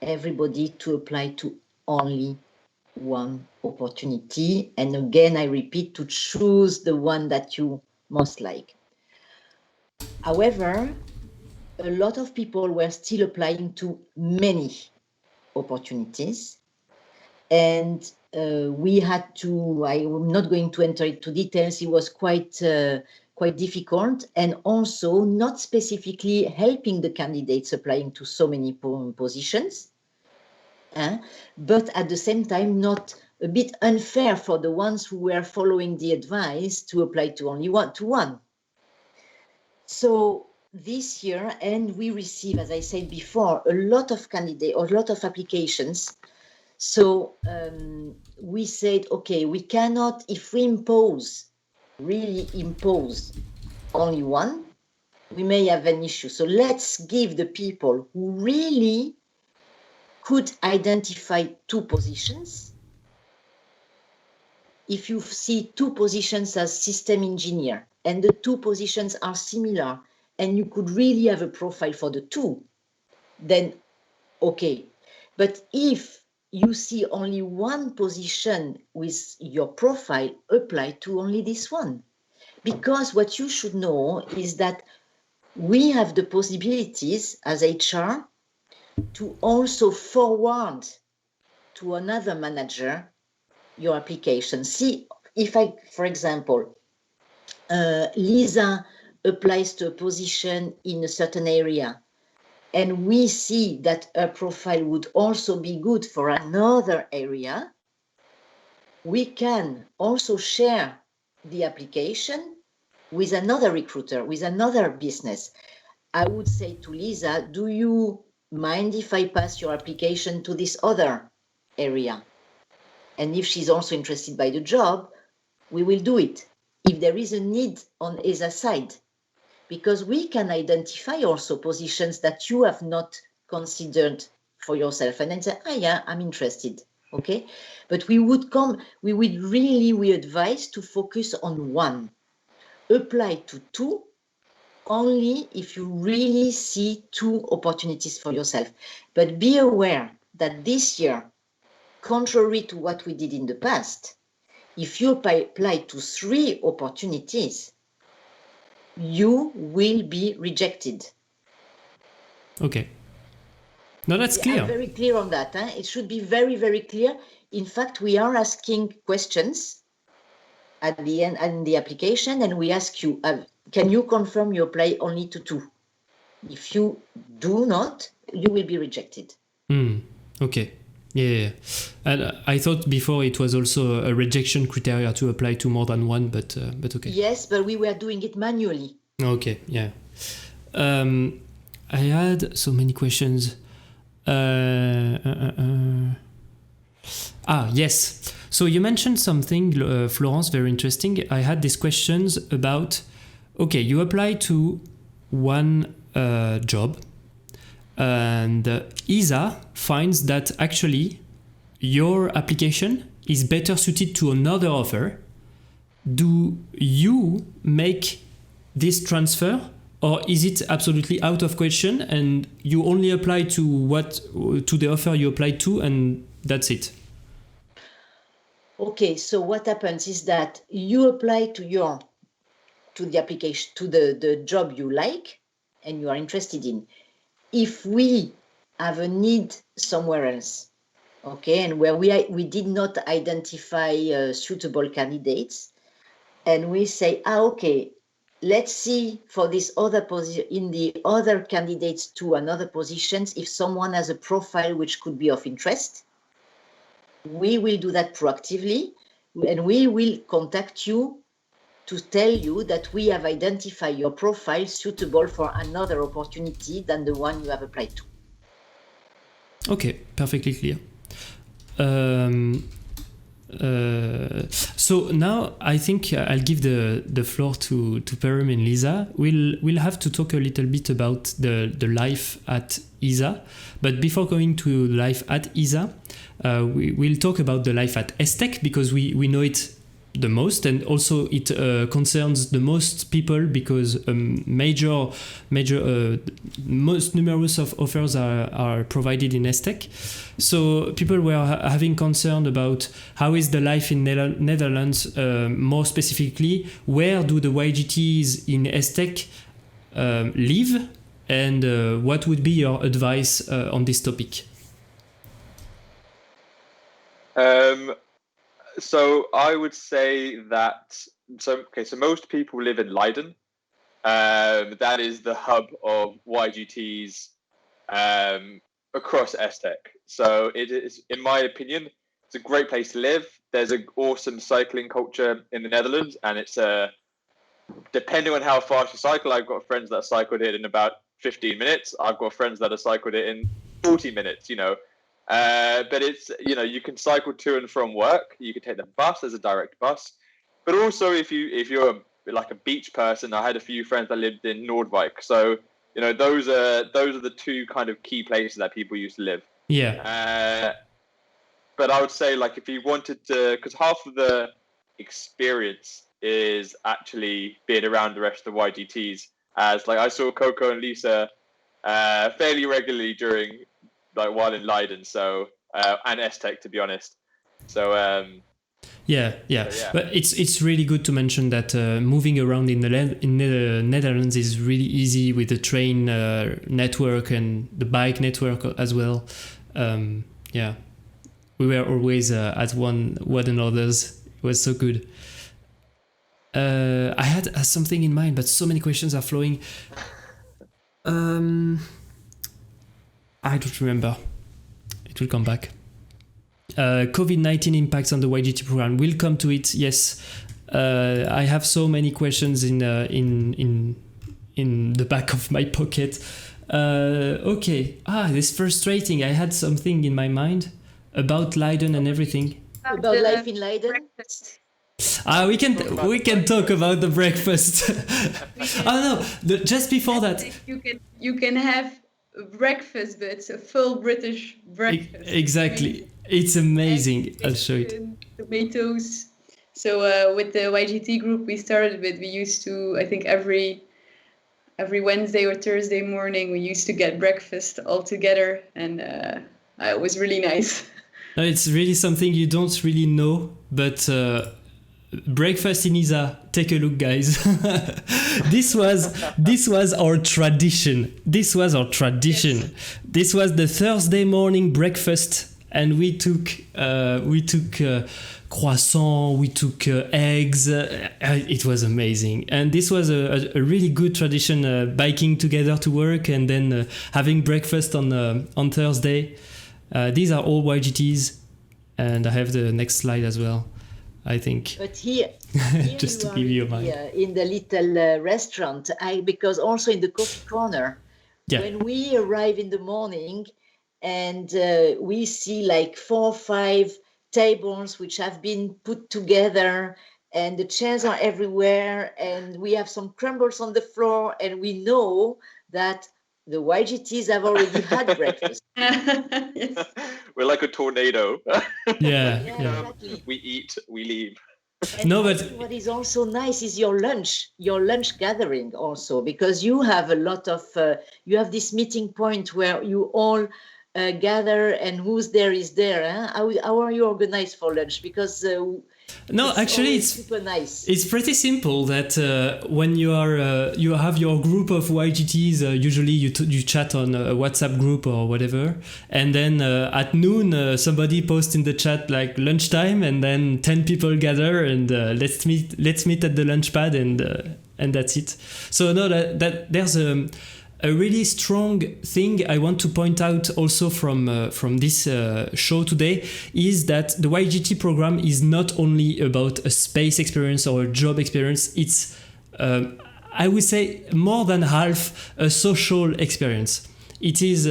everybody to apply to only 1 opportunity. And again, I repeat, to choose the one that you most like. However, a lot of people were still applying to many opportunities. And we had to, I'm not going to enter into details, it was quite difficult, and also not specifically helping the candidates applying to so many positions, but at the same time not a bit unfair for the ones who were following the advice to apply to only one. So this year, and we receive, as I said before, a lot of candidates or a lot of applications. So we said, okay, we cannot, if we really impose only one, we may have an issue. So let's give the people who really could identify 2 positions. If you see 2 positions as system engineer and the 2 positions are similar and you could really have a profile for the 2, then okay. But if you see only 1 position with your profile, apply to only this one. Because what you should know is that we have the possibilities as HR to also forward to another manager your application. See, if for example, Lisa applies to a position in a certain area, and we see that her profile would also be good for another area, we can also share the application with another recruiter, with another business. I would say to Lisa, do you mind if I pass your application to this other area? And if she's also interested by the job, we will do it. If there is a need on ESA side, because we can identify also positions that you have not considered for yourself and then say, yeah, I'm interested, okay? But we advise to focus on 1. Apply to 2 only if you really see 2 opportunities for yourself. But be aware that this year, contrary to what we did in the past, if you apply to 3 opportunities, you will be rejected. Okay. No, that's clear. I'm very clear on that. It should be very, very clear. In fact, we are asking questions at the end in the application, and we ask you, can you confirm you apply only to 2? If you do not, you will be rejected. Okay. Yeah. And I thought before it was also a rejection criteria to apply to more than 1, but okay. Yes, but we were doing it manually. Okay, yeah. I had so many questions. Yes. So you mentioned something, Florence, very interesting. I had these questions about, okay, you apply to 1 job, and ESA finds that actually your application is better suited to another offer. Do you make this transfer, or is it absolutely out of question and you only apply to the offer you applied to and that's it? Okay, so what happens is that you apply to the application, to the job you like, and you are interested in. If we have a need somewhere else, okay, and where we did not identify suitable candidates, and we say, okay, let's see for this other position, in the other candidates to another positions, if someone has a profile which could be of interest, we will do that proactively, and we will contact you to tell you that we have identified your profile suitable for another opportunity than the one you have applied to. Okay, perfectly clear. So now I think I'll give the floor to Perrum and Lisa. We'll have to talk a little bit about the life at ESA, but before going to life at ESA, we'll talk about the life at ESTEC, because we know it the most, and also it concerns the most people, because most numerous of offers are provided in ESTEC. So people were having concern about how is the life in Netherlands, more specifically, where do the YGTs in ESTEC live, and what would be your advice on this topic? So I would say that so most people live in Leiden. That is the hub of YGTs across ESTEC. So it is, in my opinion, it's a great place to live. There's an awesome cycling culture in the Netherlands, and it's depending on how fast you cycle. I've got friends that cycled it in about 15 minutes. I've got friends that have cycled it in 40 minutes. But it's, you can cycle to and from work. You can take the bus. There's a direct bus. But also, if you're like a beach person, I had a few friends that lived in Noordwijk. So those are the two kind of key places that people used to live. Yeah. But I would say, like, if you wanted to, because half of the experience is actually being around the rest of the YGTs. As like I saw Coco and Lisa fairly regularly during, like, while in Leiden, so and ESTEC, to be honest. So yeah. But it's really good to mention that moving around in the Netherlands is really easy with the train network and the bike network as well. Yeah, we were always at one another's. It was so good. I had something in mind, but so many questions are flowing. I don't remember. It will come back. COVID-19 impacts on the YGT program. We'll come to it. Yes, I have so many questions in the back of my pocket. Okay. This is frustrating. I had something in my mind about Leiden and everything. About life in Leiden. Breakfast. We can talk about the breakfast. Just before that. You can have breakfast, but it's a full British breakfast. Exactly. It's amazing. I'll show it. Tomatoes. So with the YGT group we started with, we used to, I think every Wednesday or Thursday morning, we used to get breakfast all together, and it was really nice. No, it's really something you don't really know, but breakfast in ESA, take a look, guys. This was our tradition. This was Yes. This was the Thursday morning breakfast, and we took croissant, we took eggs. It was amazing, and this was a really good tradition. Biking together to work, and then having breakfast on Thursday. These are all YGTs, and I have the next slide as well, I think. But here just to give you a mind. In the little restaurant, because also in the coffee corner, when we arrive in the morning and we see like 4 or 5 tables which have been put together, and the chairs are everywhere, and we have some crumbles on the floor, and we know that the YGTs have already had breakfast. Yes. We're like a tornado. Yeah. Exactly. We eat, we leave. And No, but what is also nice is your lunch gathering also, because you have a lot of you have this meeting point where you all gather and who's there is there. How are you organized for lunch? Because No, actually, it's super nice. It's pretty simple. That when you are you have your group of YGTs, usually you chat on a WhatsApp group or whatever, and then at noon somebody posts in the chat like lunchtime, and then 10 people gather and let's meet at the lunch pad, and that's it. So no, that there's a really strong thing I want to point out also from this show today is that the YGT program is not only about a space experience or a job experience. It's, I would say, more than half a social experience. It is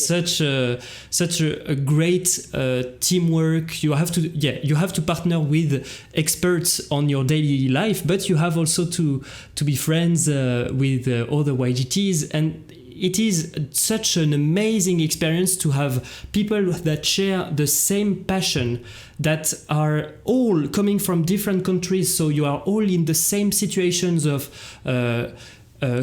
such a great teamwork. You have to partner with experts on your daily life, but you have also to be friends with other YGTs, and it is such an amazing experience to have people that share the same passion, that are all coming from different countries, so you are all in the same situations of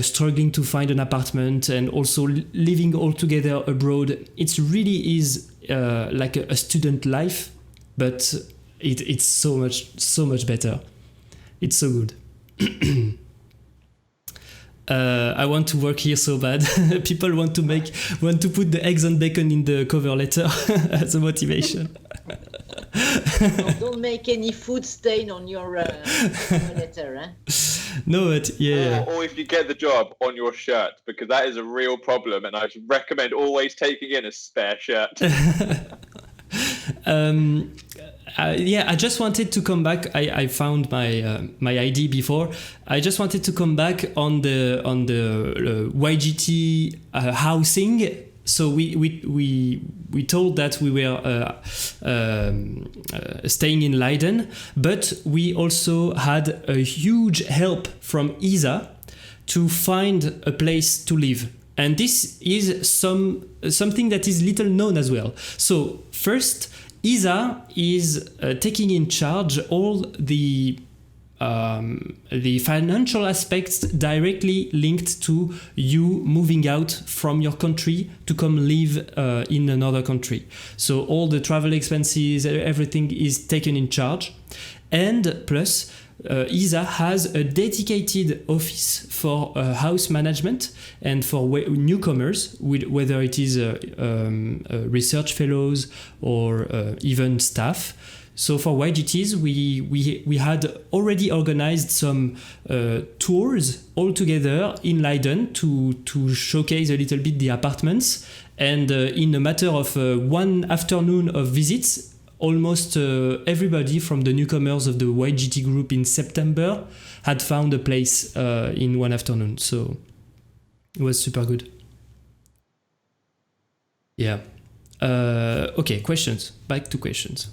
struggling to find an apartment and also living all together abroad. It really is like a student life, but it's so much better. It's so good. I want to work here so bad. People want to put the eggs and bacon in the cover letter as a motivation. Don't make any food stain on your letter, No, but yeah. Or if you get the job, on your shirt, because that is a real problem, and I recommend always taking in a spare shirt. I just wanted to come back. I found my ID before. I just wanted to come back on the YGT housing. So we told that we were staying in Leiden, but we also had a huge help from ESA to find a place to live. And this is something that is little known as well. So first, ESA is taking in charge all the financial aspects directly linked to you moving out from your country to come live in another country. So all the travel expenses, everything is taken in charge. And plus, ESA has a dedicated office for house management and for newcomers, whether it is research fellows or even staff. So for YGTs, we had already organized some tours all together in Leiden to showcase a little bit the apartments. And in a matter of one afternoon of visits, almost everybody from the newcomers of the YGT group in September had found a place in one afternoon. So it was super good. Yeah. Okay, questions. Back to questions.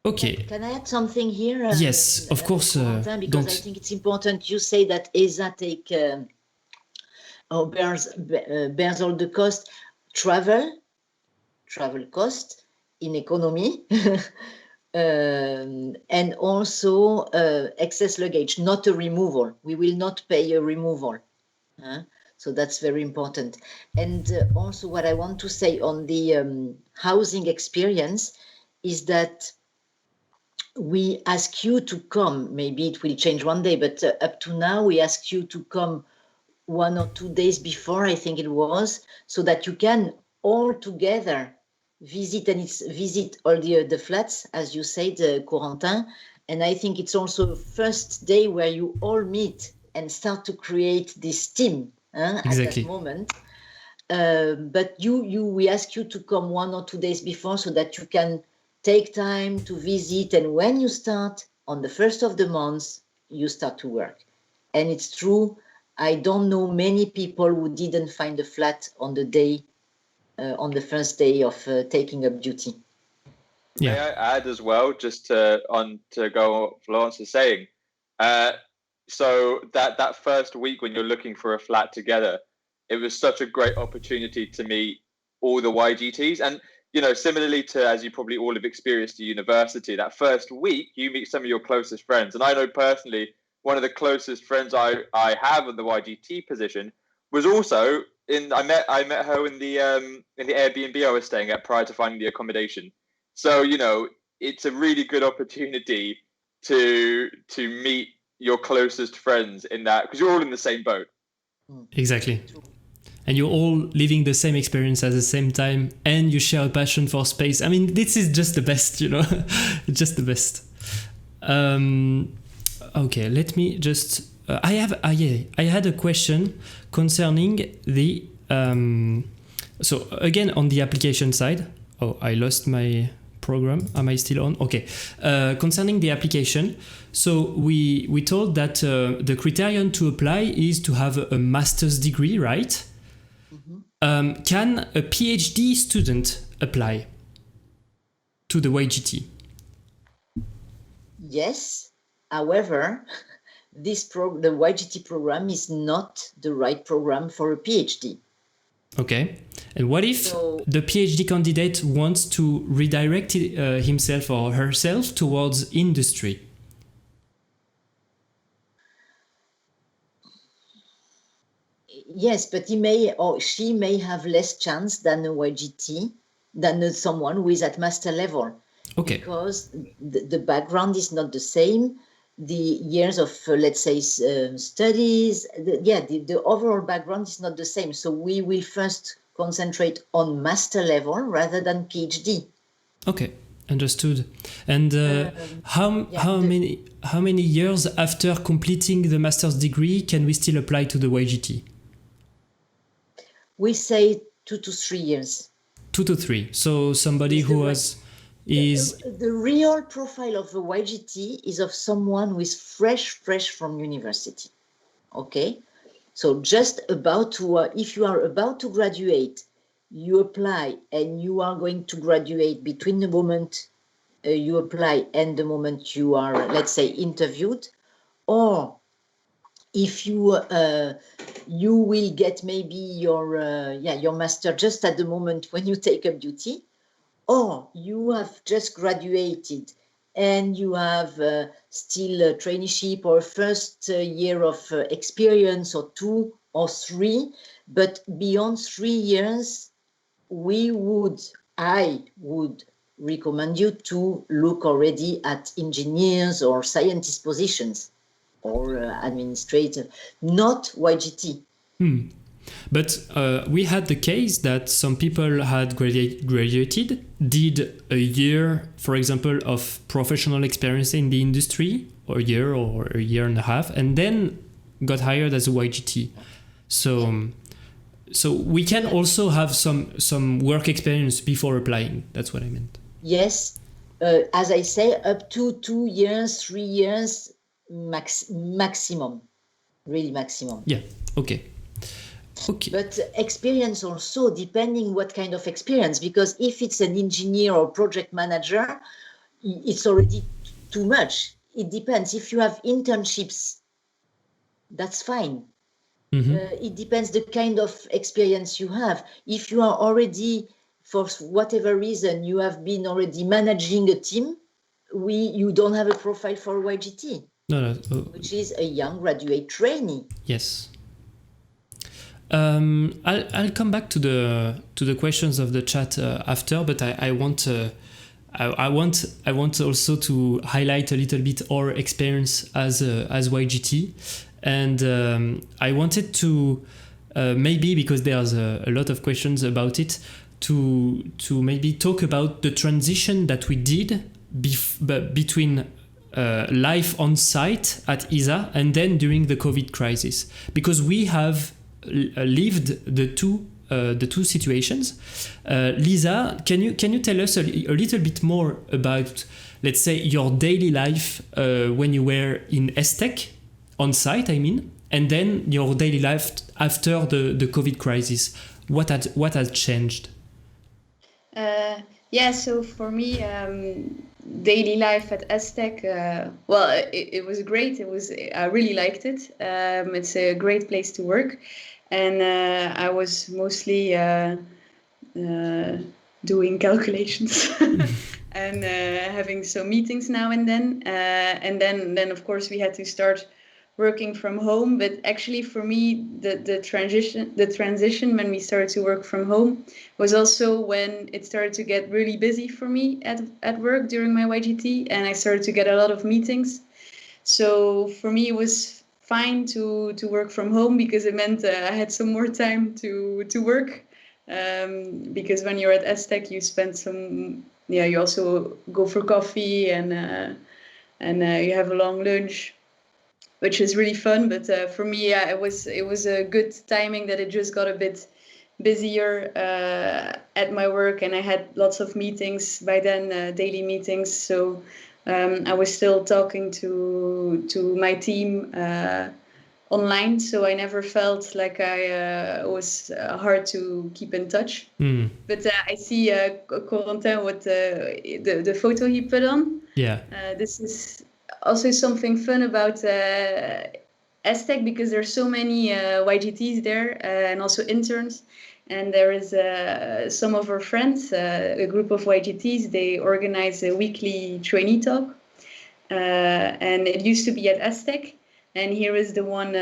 Okay. Can I add something here? Yes, of course. Because I think it's important. You say that ESA bears all the cost, travel cost in economy, and also excess luggage, not a removal. We will not pay a removal. So that's very important. And also what I want to say on the housing experience is that we ask you to come. Maybe it will change one day, but up to now, we ask you to come 1 or 2 days before, I think it was, so that you can all together visit all the flats, as you said, Corentin. And I think it's also the first day where you all meet and start to create this team exactly. At that moment. But we ask you to come 1 or 2 days before so that you can take time to visit, and when you start on the first of the month, you start to work. And it's true, I don't know many people who didn't find a flat on the day, on the first day of taking up duty. Yeah. May I add as well, just to go on what Florence is saying. So that first week when you're looking for a flat together, it was such a great opportunity to meet all the YGTs. And similarly to, as you probably all have experienced at university, that first week you meet some of your closest friends. And I know personally, one of the closest friends I have in the YGT position was also I met her in the Airbnb I was staying at prior to finding the accommodation. So, you know, it's a really good opportunity to meet your closest friends in that, because you're all in the same boat. Exactly. And you're all living the same experience at the same time, and you share a passion for space. I mean, this is just the best, you know, just the best. Okay, let me just. I had a question concerning the. So again, on the application side. Oh, I lost my program. Am I still on? Okay. Concerning the application, so we told that the criterion to apply is to have a master's degree, right? Mm-hmm. Can a PhD student apply to the YGT? Yes. However, the YGT program is not the right program for a PhD. Okay. And what if the PhD candidate wants to redirect himself or herself towards industry? Yes, but he may or she may have less chance than a YGT, than someone who is at master level. Okay. Because the background is not the same. The years of, let's say, studies, the overall background is not the same. So we will first concentrate on master level rather than PhD. Okay, understood. And how many years after completing the master's degree can we still apply to the YGT? We say 2 to 3 years. 2 to 3. So somebody who is the real profile of the YGT is of someone who is fresh from university. Okay, so just about to if you are about to graduate, you apply and you are going to graduate between the moment you apply and the moment you are, let's say, interviewed, or if you you will get maybe your master just at the moment when you take up duty, or you have just graduated and you have still a traineeship or first year of experience, or 2 or 3, but beyond 3 years, I would recommend you to look already at engineers or scientist positions or administrative, not YGT. But we had the case that some people had graduated, did a year, for example, of professional experience in the industry, or a year and a half, and then got hired as a YGT. So we can also have some work experience before applying. That's what I meant. Yes, as I say, up to 2 years, 3 years maximum, really maximum. Yeah. Okay. Okay. But experience also, depending what kind of experience, because if it's an engineer or project manager, it's already too much. It depends. If you have internships, that's fine. Mm-hmm. It depends the kind of experience you have. If you are already, for whatever reason, you have been already managing a team, you don't have a profile for YGT, which is a young graduate trainee. Yes. I'll come back to the questions of the chat after, but I want also to highlight a little bit our experience as YGT, and I wanted to maybe, because there's a lot of questions about it, to maybe talk about the transition that we did between life on site at ESA and then during the COVID crisis, because we have lived the two situations. Lisa, can you tell us a little bit more about, let's say, your daily life when you were in ESTEC on site, I mean, and then your daily life after the COVID crisis? What has changed? So for me, daily life at ESTEC, it was great. I really liked it. It's a great place to work. And I was mostly doing calculations and having some meetings now and then. And then of course, we had to start working from home. But actually, for me, the transition when we started to work from home was also when it started to get really busy for me at work during my YGT, and I started to get a lot of meetings. So for me, it was fine to work from home because it meant I had some more time to work. Because when you're at STech, you spend you also go for coffee and you have a long lunch, which is really fun. But for me, it was a good timing that it just got a bit busier at my work, and I had lots of meetings by then, daily meetings. So I was still talking to my team online, so I never felt like I was hard to keep in touch. But I see Corentin with the photo he put on. Yeah. This is also something fun about STech, because there's so many YGTs there and also interns. And there is some of our friends, a group of YGTs, they organize a weekly trainee talk. And it used to be at STech. And here is the one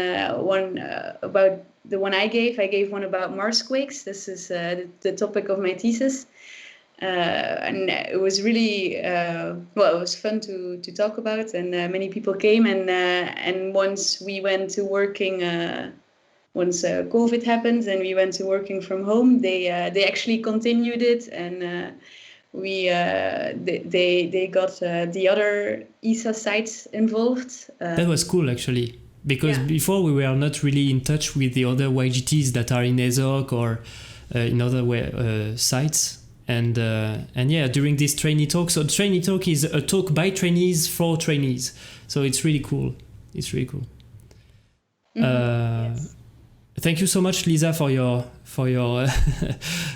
about the one I gave. I gave one about Marsquakes. This is the topic of my thesis. And it was really, it was fun to talk about, and many people came. And once we went to working, once COVID happened and we went to working from home, they actually continued it, and they got the other ESA sites involved. That was cool, actually, because before we were not really in touch with the other YGTs that are in ESOC or in other sites. And yeah, during this trainee talk, so trainee talk is a talk by trainees for trainees. So it's really cool. It's really cool. Yes. Thank you so much, Lisa, for your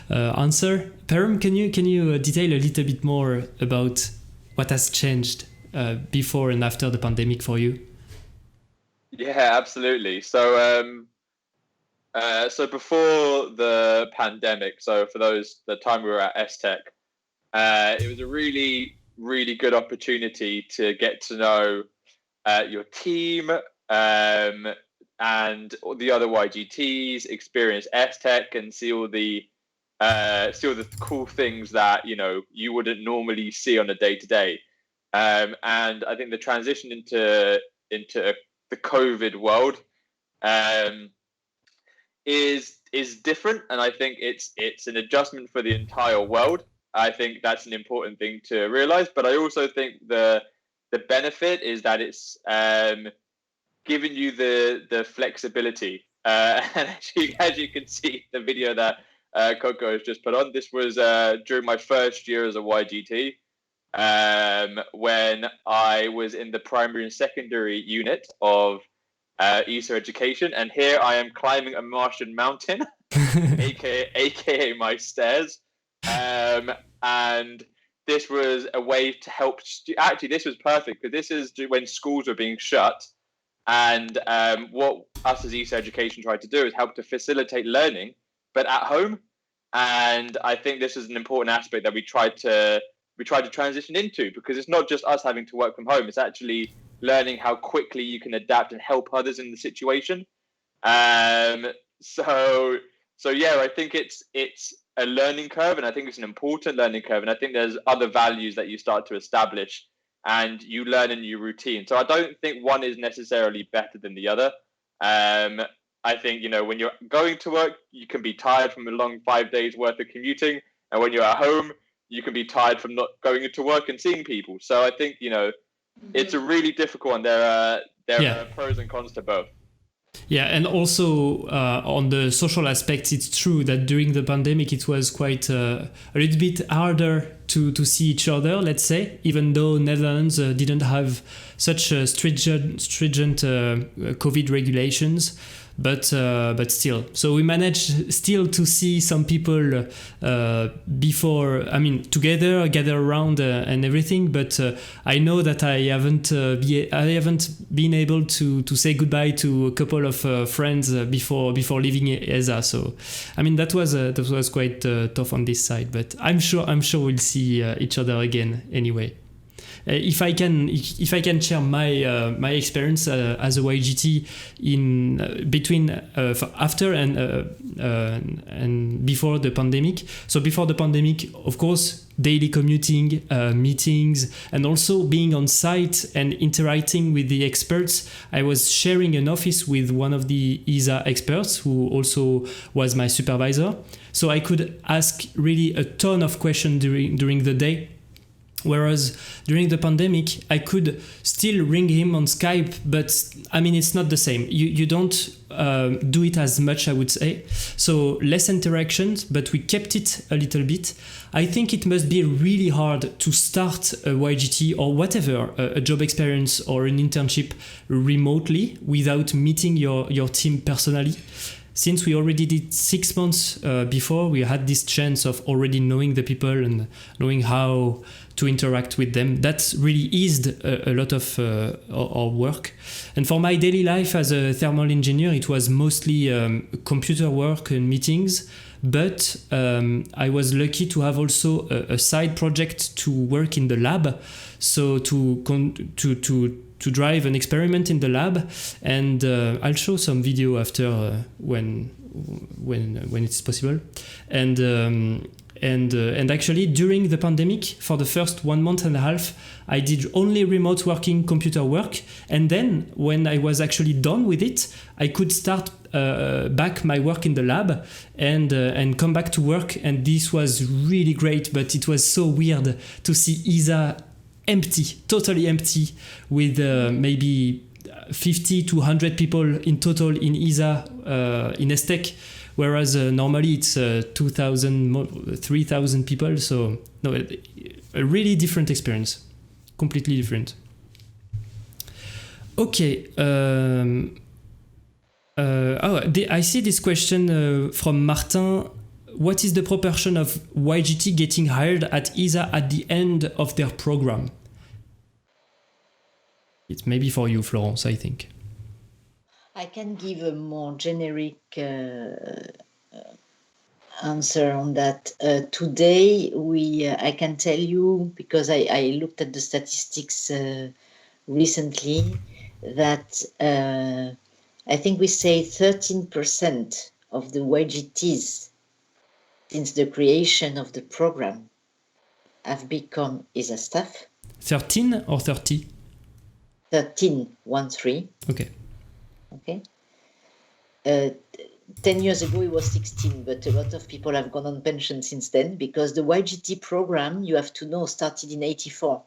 answer. Perrum, can you detail a little bit more about what has changed before and after the pandemic for you? Yeah, absolutely. So so before the pandemic, so for the time we were at STech, it was a really, really good opportunity to get to know your team and all the other YGTs, experience STech, and see all the cool things that you wouldn't normally see on a day-to-day. And I think the transition into the COVID world is different, and I think it's an adjustment for the entire world. I think that's an important thing to realize, but I also think the benefit is that it's given you the flexibility. And as you can see the video that Coco has just put on, this was during my first year as a YGT, when I was in the primary and secondary unit of ESA Education, and here I am climbing a Martian mountain, aka my stairs, and this was a way to help. Actually, this was perfect because this is when schools were being shut, and what us as ESA Education tried to do is help to facilitate learning, but at home. And I think this is an important aspect that we tried to transition into, because it's not just us having to work from home; it's actually learning how quickly you can adapt and help others in the situation. So yeah, I think it's a learning curve, and I think it's an important learning curve. And I think there's other values that you start to establish, and you learn a new routine. So I don't think one is necessarily better than the other. I think, when you're going to work, you can be tired from a long 5 days worth of commuting. And when you're at home, you can be tired from not going into work and seeing people. So I think, it's a really difficult one. There are pros and cons to both. Yeah, and also on the social aspects, it's true that during the pandemic it was quite a little bit harder to see each other, let's say, even though Netherlands didn't have such stringent COVID regulations. But still, so we managed still to see some people before, together, gather around and everything. But I know that I haven't been able to say goodbye to a couple of friends before leaving ESA. So that was quite tough on this side. But I'm sure we'll see each other again anyway. if I can share my experience as a YGT in between after and before the pandemic. So before the pandemic, of course, daily commuting, meetings, and also being on site and interacting with the experts. I was sharing an office with one of the ESA experts who also was my supervisor. So I could ask really a ton of questions during the day. Whereas during the pandemic, I could still ring him on Skype, but I mean, it's not the same. You don't do it as much, I would say. So less interactions, but we kept it a little bit. I think it must be really hard to start a YGT or whatever, a job experience or an internship remotely without meeting your team personally. Since we already did 6 months before, we had this chance of already knowing the people and knowing how to interact with them. That really eased a lot of our work. And for my daily life as a thermal engineer, it was mostly computer work and meetings. But I was lucky to have also a side project to work in the lab. So to drive an experiment in the lab, and I'll show some video after when it's possible. And actually during the pandemic, for the first 1 month and a half, I did only remote working computer work. And then when I was actually done with it, I could start back my work in the lab and come back to work. And this was really great, but it was so weird to see ESA empty, totally empty, with maybe 50 to 100 people in total in ESA, in ESTEC, whereas normally it's 2,000, 3,000 people. So no, a really different experience, completely different. Okay. I see this question from Martin. What is the proportion of YGT getting hired at ESA at the end of their program? It's maybe for you, Florence, I think. I can give a more generic answer on that. Today, I can tell you, because I looked at the statistics recently, that I think we say 13% of the YGTs since the creation of the program have become ESA staff. 13 or 30? 13. Okay. Okay. 10 years ago, it was 16, but a lot of people have gone on pension since then, because the YGT program, you have to know, started in 84.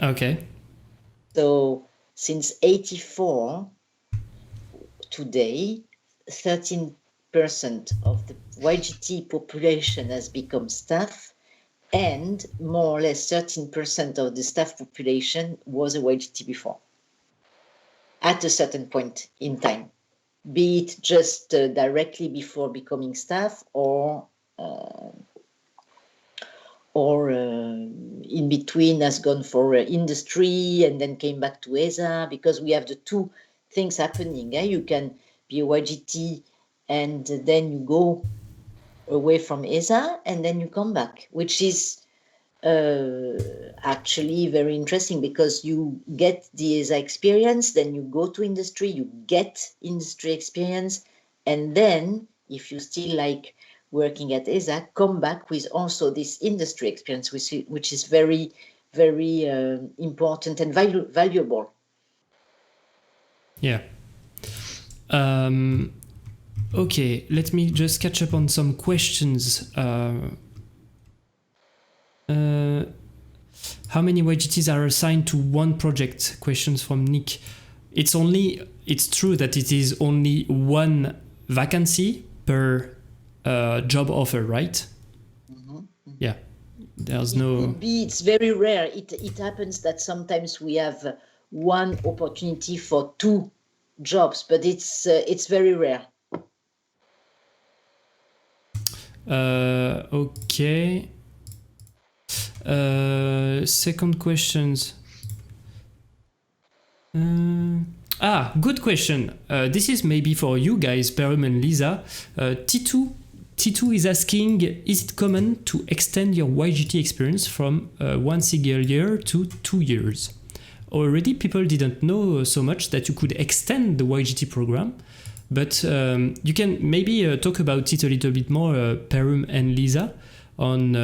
Okay. So since 84, today, 13% of the YGT population has become staff, and more or less 13% of the staff population was a YGT before, at a certain point in time, be it just directly before becoming staff or in between has gone for industry and then came back to ESA, because we have the two things happening. You can be a YGT and then you go away from ESA and then you come back, which is actually very interesting, because you get the ESA experience, then you go to industry, you get industry experience, and then if you still like working at ESA, come back with also this industry experience, which is very, very important and valuable. Yeah. Okay, let me just catch up on some questions. How many YGTs are assigned to one project? Questions from Nick. It's true that it is only one vacancy per job offer, right? Mm-hmm. Yeah. There's no. It's very rare. It happens that sometimes we have one opportunity for two jobs, but it's very rare. Okay. Second questions. Good question. This is maybe for you guys, Perrum and Lisa. T2 T2 is asking, is it common to extend your YGT experience from 1 single year to 2 years? Already, people didn't know so much that you could extend the YGT program, but you can maybe talk about it a little bit more, Perrum and Lisa, on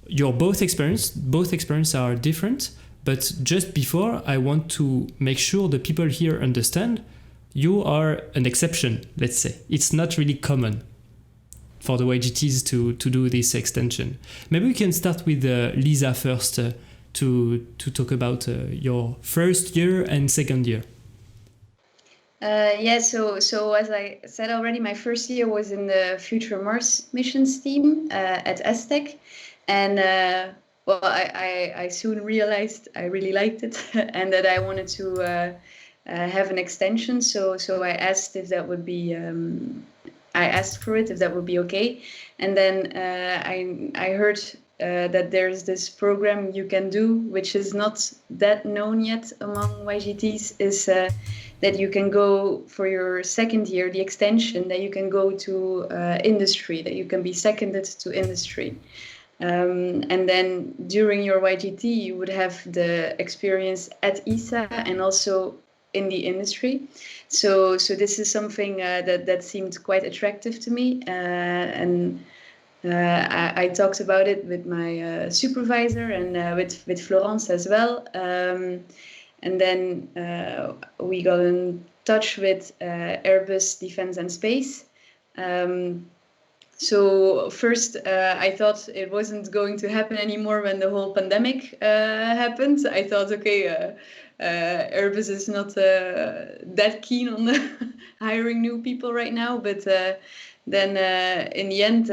your both experience. Both experiences are different, but just before, I want to make sure the people here understand you are an exception, let's say. It's not really common for the YGTs to do this extension. Maybe we can start with Lisa first to talk about your first year and second year. So as I said already, my first year was in the Future Mars missions team at STEC, and I soon realized I really liked it and that I wanted to have an extension. So I asked if that would be. I asked for it if that would be okay, and then I heard that there's this program you can do, which is not that known yet among YGTs, is that you can go for your second year, the extension, that you can go to industry, that you can be seconded to industry. And then during your YGT, you would have the experience at ESA and also in the industry. So this is something that seemed quite attractive to me. And I talked about it with my supervisor and with Florence as well. And then we got in touch with Airbus Defence and Space. So first, I thought it wasn't going to happen anymore when the whole pandemic happened. I thought, okay, Airbus is not that keen on hiring new people right now. But then in the end,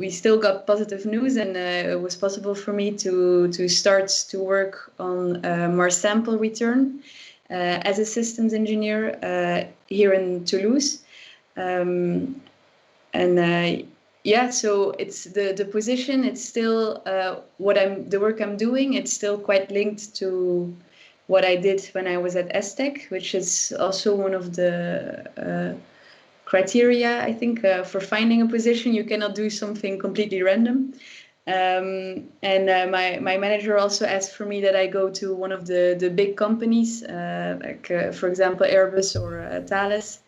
we still got positive news, and it was possible for me to start to work on Mars sample return as a systems engineer here in Toulouse. So it's the position. It's still the work I'm doing. It's still quite linked to what I did when I was at STEC, which is also one of the criteria, I think, for finding a position. You cannot do something completely random. My manager also asked for me that I go to one of the big companies, for example, Airbus or Thales.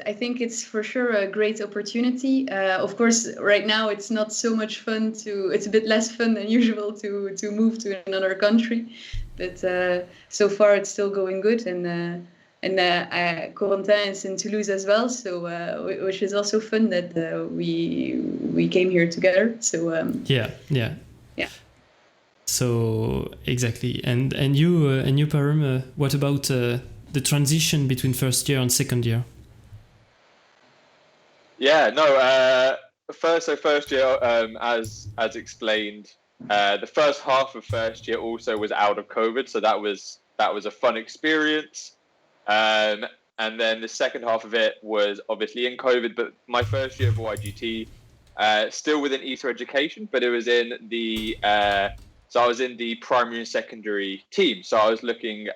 I think it's for sure a great opportunity. Of course, right now it's not so much fun it's a bit less fun than usual to move to another country, but so far it's still going good. And Corentin is in Toulouse as well, so which is also fun that we came here together. So yeah. So exactly, and you Perrum, what about the transition between first year and second year? Yeah, no. First year, as explained, the first half of first year also was out of COVID, so that was a fun experience. And then the second half of it was obviously in COVID, but my first year of YGT, still within ESA Education, but it was in the so I was in the primary and secondary team. So I was looking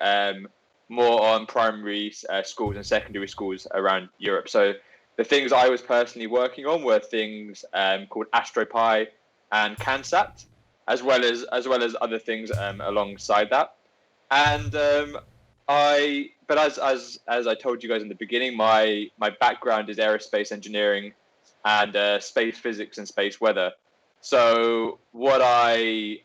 more on primary schools and secondary schools around Europe. So the things I was personally working on were things called AstroPi and CanSat, as well as other things alongside that. And but as I told you guys in the beginning, my background is aerospace engineering and space physics and space weather. So what I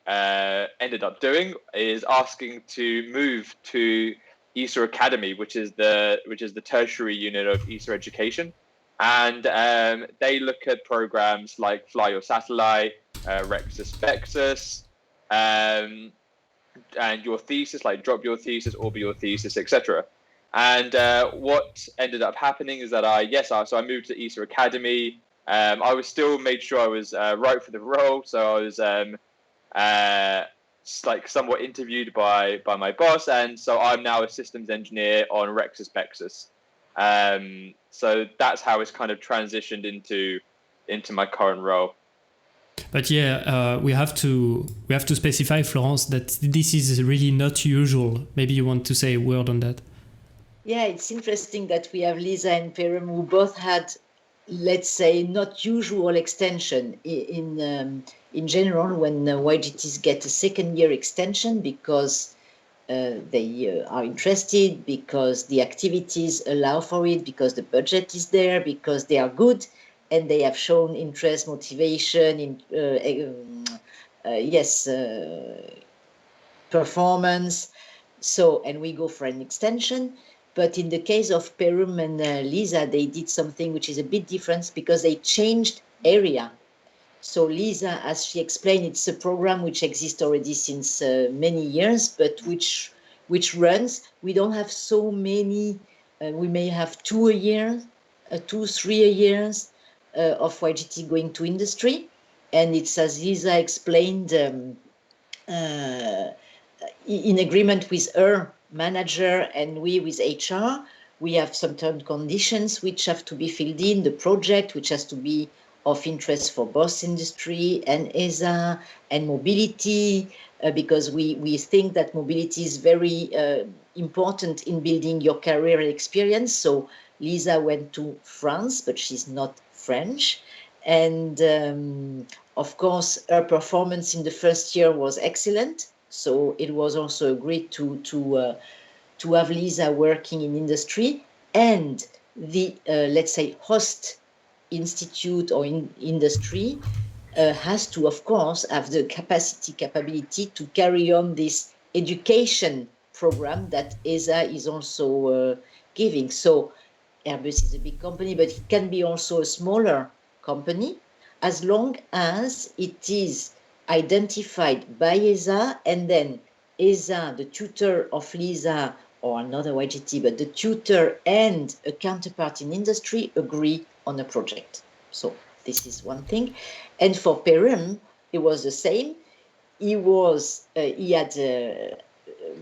ended up doing is asking to move to ESA Academy, which is the tertiary unit of ESA Education, and they look at programs like Fly Your Satellite, Rexus Vexus, and your thesis, like drop your thesis, orbit your thesis, etc. And what ended up happening is that I moved to ESA Academy. I was still made sure I was right for the role, so I was somewhat interviewed by my boss, and so I'm now a systems engineer on Rexus Vexus. So that's how it's kind of transitioned into my current role. But we have to specify, Florence, that this is really not usual. Maybe you want to say a word on that. Yeah, it's interesting that we have Lisa and Perrum who both had, let's say, not usual extension in general when YGTs get a second year extension because they are interested, because the activities allow for it, because the budget is there, because they are good, and they have shown interest, motivation, performance. So, and we go for an extension. But in the case of Perrum and Lisa, they did something which is a bit different because they changed area. So Lisa, as she explained, it's a program which exists already since many years, but which runs. We don't have so many. We may have 2 a year, 3 a years of YGT going to industry, and it's as Lisa explained. In agreement with her manager and we with HR, we have some term conditions which have to be filled in, the project which has to be of interest for both industry and ESA and mobility, because we think that mobility is very important in building your career experience. So Lisa went to France, but she's not French. And of course, her performance in the first year was excellent. So it was also agreed to have Lisa working in industry, and the let's say host institute or in industry has to, of course, have the capability to carry on this education program that ESA is also giving. So Airbus is a big company, but it can be also a smaller company as long as it is identified by ESA, and then ESA, the tutor of Lisa or another YGT, but the tutor and a counterpart in industry agree on a project. So this is one thing. And for Perrum, it was the same. He had a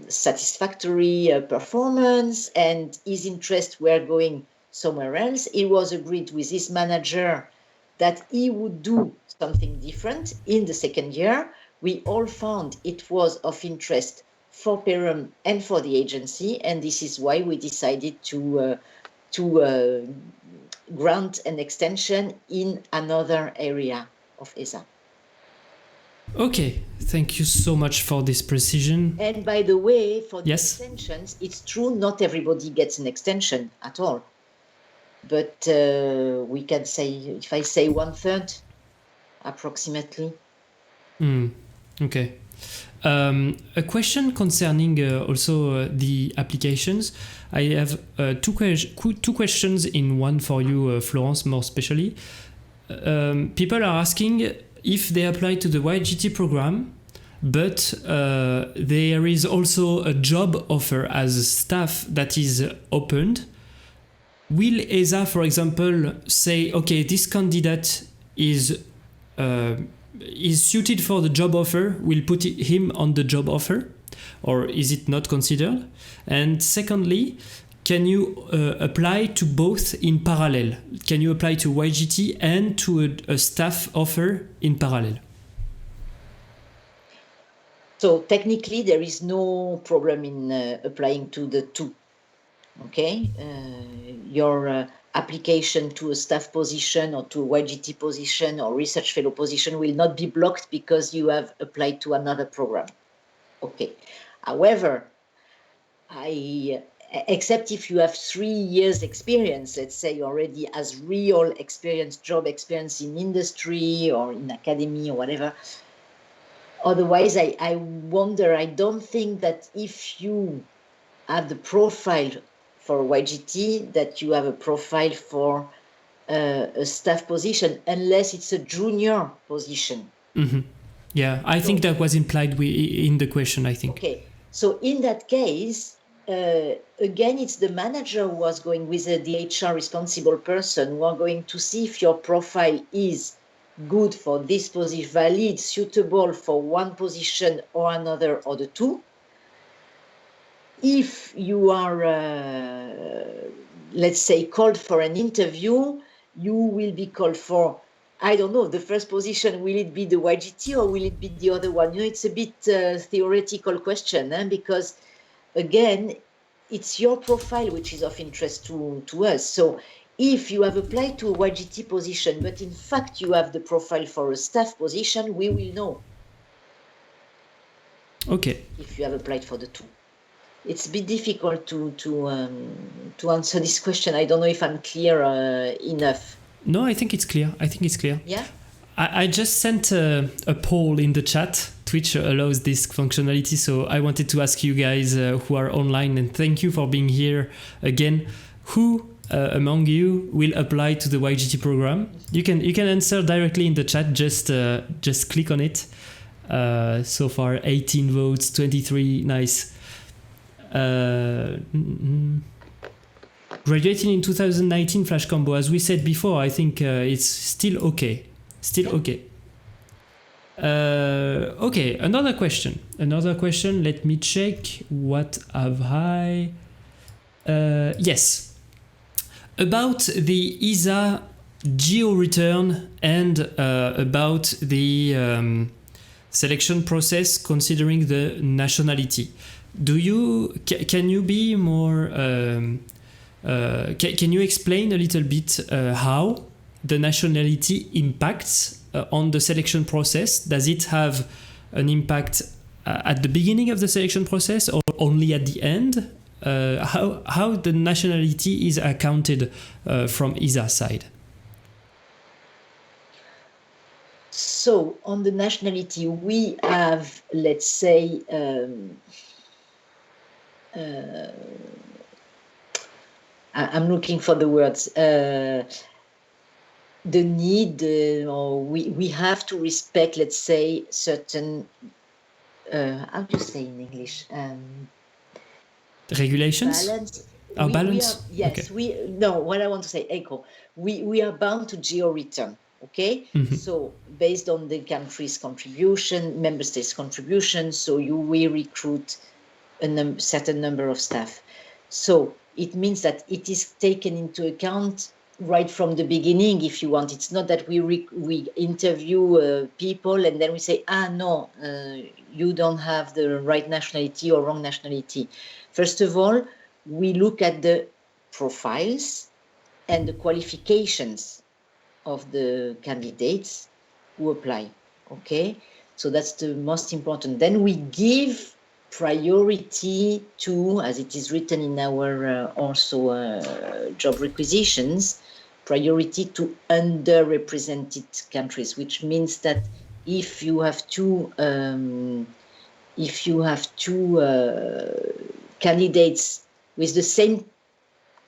satisfactory performance, and his interests were going somewhere else. It was agreed with his manager that he would do something different in the second year. We all found it was of interest for Perrum and for the agency, and this is why we decided to grant an extension in another area of ESA. Okay, thank you so much for this precision. And by the way, for the extensions, it's true, not everybody gets an extension at all. But we can say, if I say 1/3, approximately. Okay. A question concerning also the applications. I have two questions in one for you, Florence, more especially. People are asking if they apply to the YGT program, but there is also a job offer as a staff that is opened. Will ESA, for example, say, okay, this candidate is suited for the job offer, we'll put him on the job offer, or is it not considered? And secondly, can you apply to both in parallel? Can you apply to YGT and to a staff offer in parallel? So technically, there is no problem in applying to the two. Okay, your application to a staff position or to a YGT position or research fellow position will not be blocked because you have applied to another program. Okay, however, except if you have 3 years experience, let's say already as real experience, job experience in industry or in academy or whatever. Otherwise, I wonder, I don't think that if you have the profile for YGT, that you have a profile for a staff position, unless it's a junior position. Mm-hmm. Yeah, I think that was implied in the question, I think. Okay, so in that case, again, it's the manager who was going with the HR responsible person who are going to see if your profile is good for this position, valid, suitable for one position or another or the two. If you are, let's say, called for an interview, you will be called for, I don't know, the first position, will it be the YGT or will it be the other one? You know, it's a bit theoretical question, because, again, it's your profile which is of interest to us. So if you have applied to a YGT position, but in fact you have the profile for a staff position, we will know. Okay. If you have applied for the two. It's a bit difficult to answer this question. I don't know if I'm clear enough. No, I think it's clear. Yeah? I just sent a poll in the chat. Twitch allows this functionality, so I wanted to ask you guys who are online, and thank you for being here again. Who among you will apply to the YGT program? You can answer directly in the chat. Just click on it. So far, 18 votes, 23. Nice. Graduating in 2019 Flash Combo, as we said before, I think it's still okay. Okay, another question. Let me check. What have I? Yes. About the ESA geo return and about the selection process considering the nationality. Can you be more? Can you explain a little bit how the nationality impacts on the selection process? Does it have an impact at the beginning of the selection process or only at the end? How the nationality is accounted from ESA side? So on the nationality, we have, let's say, I'm looking for the words. The need, or we have to respect, let's say, certain. How do you say in English? Regulations. Balance. Balance. Yes. Okay. What I want to say, ECHO. We are bound to geo return. Okay. Mm-hmm. So based on the country's contribution, member states' contribution, so we recruit a certain number of staff. So it means that it is taken into account right from the beginning, if you want. It's not that we interview people and then we say, no, you don't have the right nationality or wrong nationality. First of all, we look at the profiles and the qualifications of the candidates who apply. Okay, so that's the most important. Then we give priority to, as it is written in our job requisitions, priority to underrepresented countries, which means that if you have two candidates with the same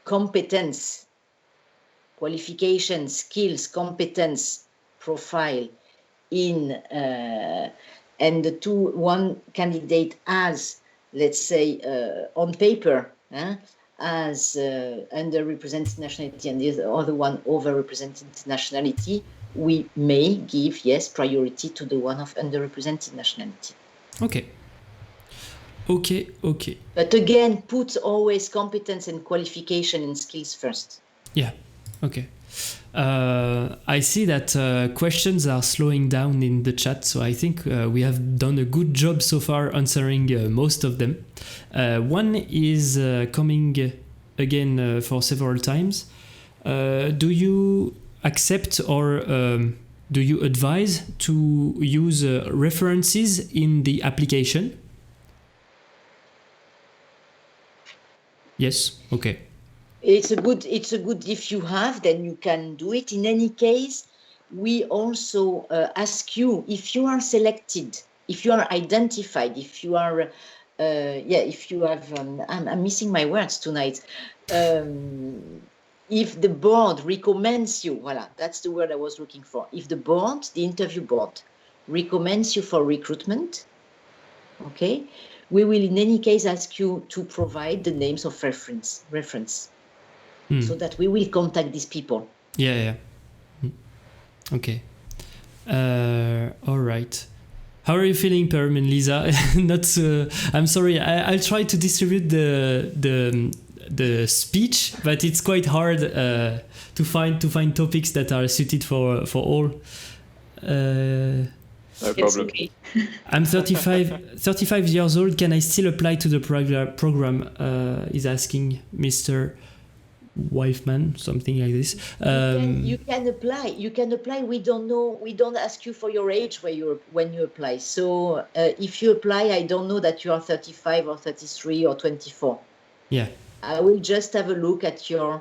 competence, qualification, skills, competence profile in and one candidate has, let's say, on paper, as underrepresented nationality and the other one overrepresented nationality, we may give, yes, priority to the one of underrepresented nationality. Okay. But again, put always competence and qualification and skills first. Yeah. Okay. I see that questions are slowing down in the chat, so I think we have done a good job so far answering most of them. One is coming again for several times. Do you accept or do you advise to use references in the application? Yes. Okay. It's a good if you have, then you can do it. In any case, we also ask you if you are selected, if you are identified, if you are, if you have, I'm missing my words tonight. If the board recommends you, voilà, that's the word I was looking for. If the board, the interview board, recommends you for recruitment, okay, we will in any case ask you to provide the names of reference. So that we will contact these people. Yeah. Okay. All right. How are you feeling, Perrum and Lisa? I'm sorry. I'll try to distribute the speech, but it's quite hard to find topics that are suited for all. No It's problem. okay. I'm 35 years old. Can I still apply to the program? Is asking Mr. Wifeman, something like this. You can apply. You can apply. We don't know. We don't ask you for your age when you apply. So if you apply, I don't know that you are 35 or 33 or 24. Yeah. I will just have a look at your,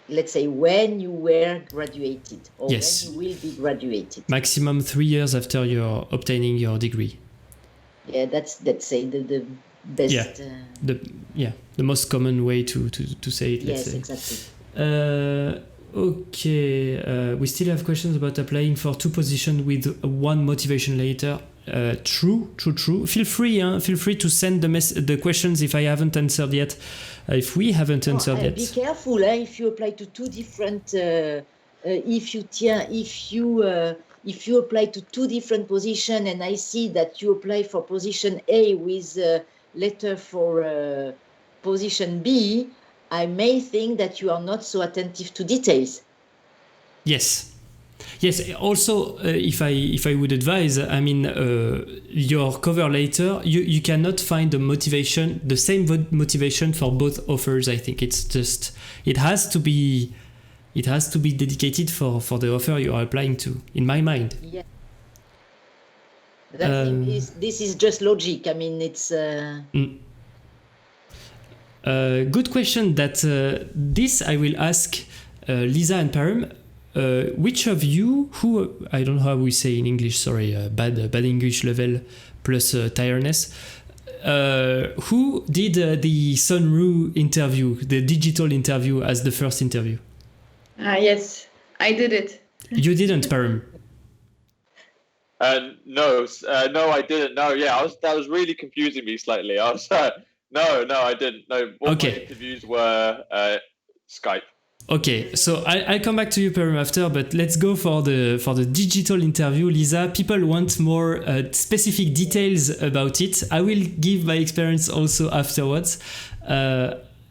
let's say, when you were graduated or Yes. when you will be graduated. Maximum 3 years after you're obtaining your degree. Yeah, that's, let's say, the best. The most common way to say it. Let's Yes, say. exactly. Okay. We still have questions about applying for 2 positions with 1 motivation letter. True. Feel free to send the questions if I haven't answered yet. If we haven't answered yet. Be careful if you apply to 2 different. If you apply to 2 different positions, and I see that you apply for position A with a letter for position B, I may think that you are not so attentive to details. Yes. Also, if I would advise, I mean, your cover letter, you cannot find the same motivation for both offers. I think it's just it has to be dedicated for the offer you are applying to. In my mind. Yeah. This is just logic. I mean, it's. Good question. That this I will ask Lisa and Perrum. Which of you, who, I don't know how we say in English, sorry, bad English level plus tiredness, who did the Sunru interview, the digital interview as the first interview? Yes, I did it. You didn't, Perrum? No, I didn't. No, yeah, that was really confusing me slightly. I was no, I didn't. No, all my interviews were Skype. Okay, so I'll come back to you, Perrum, after, but let's go for the digital interview. Lisa, people want more specific details about it. I will give my experience also afterwards.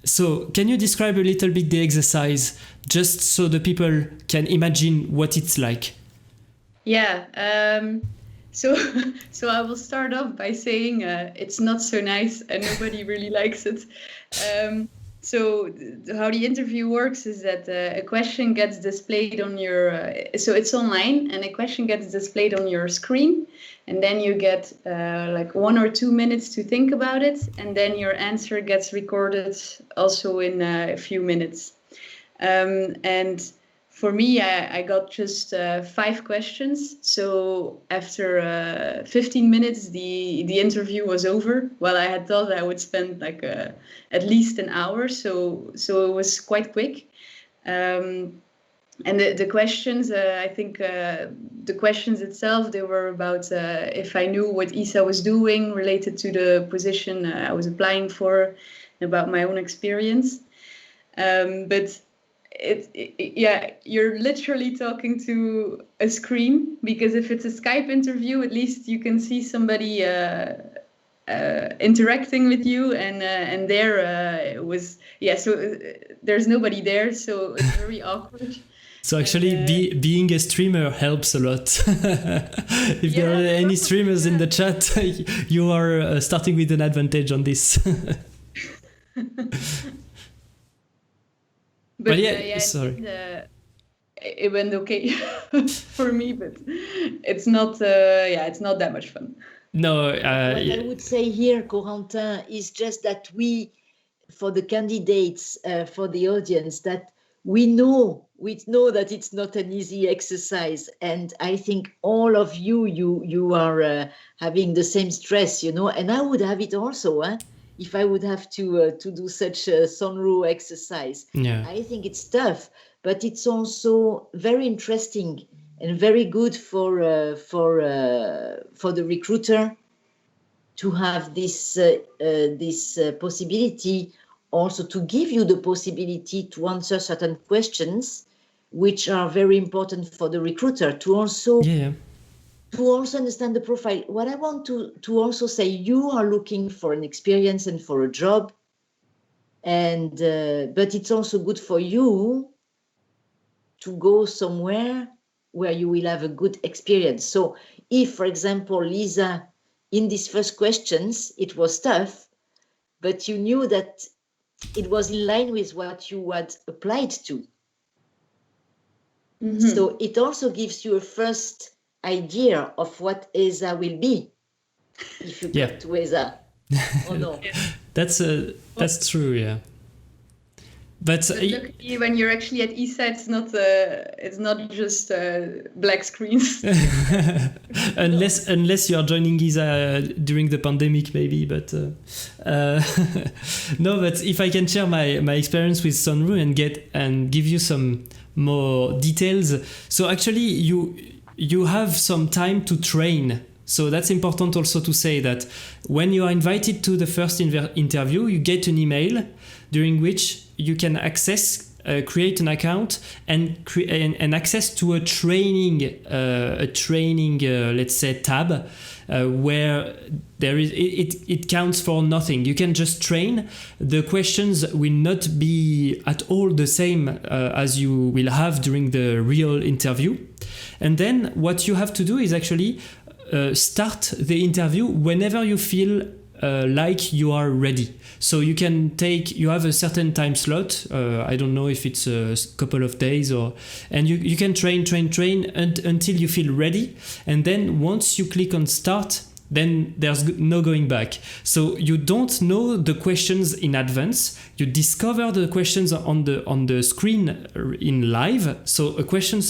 So can you describe a little bit the exercise, just so the people can imagine what it's like? Yeah, so I will start off by saying it's not so nice and nobody really likes it. So how the interview works is that a question gets displayed on your, so it's online, and a question gets displayed on your screen, and then you get like 1 or 2 minutes to think about it, and then your answer gets recorded also in a few minutes. And for me, I got just 5 questions. So after 15 minutes, the interview was over. Well, I had thought I would spend like at least an hour. So it was quite quick. And the questions, I think the questions itself, they were about if I knew what ESA was doing related to the position I was applying for, about my own experience. But you're literally talking to a screen, because if it's a Skype interview, at least you can see somebody interacting with you, and there it was so there's nobody there, so it's very awkward. So actually, being a streamer helps a lot. If there are any streamers in the chat, you are starting with an advantage on this. But sorry. It went okay for me, but it's not it's not that much fun. No, what I would say here, Corentin, is just that we, for the candidates, for the audience, that we know that it's not an easy exercise, and I think all of you are having the same stress, and I would have it also, if I would have to do such a Sunru exercise. Yeah. I think it's tough, but it's also very interesting and very good for the recruiter to have this possibility, also to give you the possibility to answer certain questions which are very important for the recruiter, to also understand the profile. What I want to also say, you are looking for an experience and for a job, and but it's also good for you to go somewhere where you will have a good experience. So if, for example, Lisa, in these first questions, it was tough, but you knew that it was in line with what you had applied to. Mhm. So it also gives you a first idea of what ESA will be if you Yeah. come to ESA. Oh no. That's true, yeah. But But luckily, when you're actually at ESA, it's not just black screens. unless you are joining ESA during the pandemic, maybe. But no. But if I can share my experience with Sunru and give you some more details. So actually, you have some time to train. So that's important also to say that when you are invited to the first interview, you get an email during which you can access, create an account and access to a training, let's say tab, where there is it counts for nothing. You can just train. The questions will not be at all the same as you will have during the real interview. And then what you have to do is actually start the interview whenever you feel like you are ready. So you have a certain time slot. I don't know if it's a couple of days and you can train until you feel ready. And then once you click on start, then there's no going back. So you don't know the questions in advance. You discover the questions on the screen in live. So a question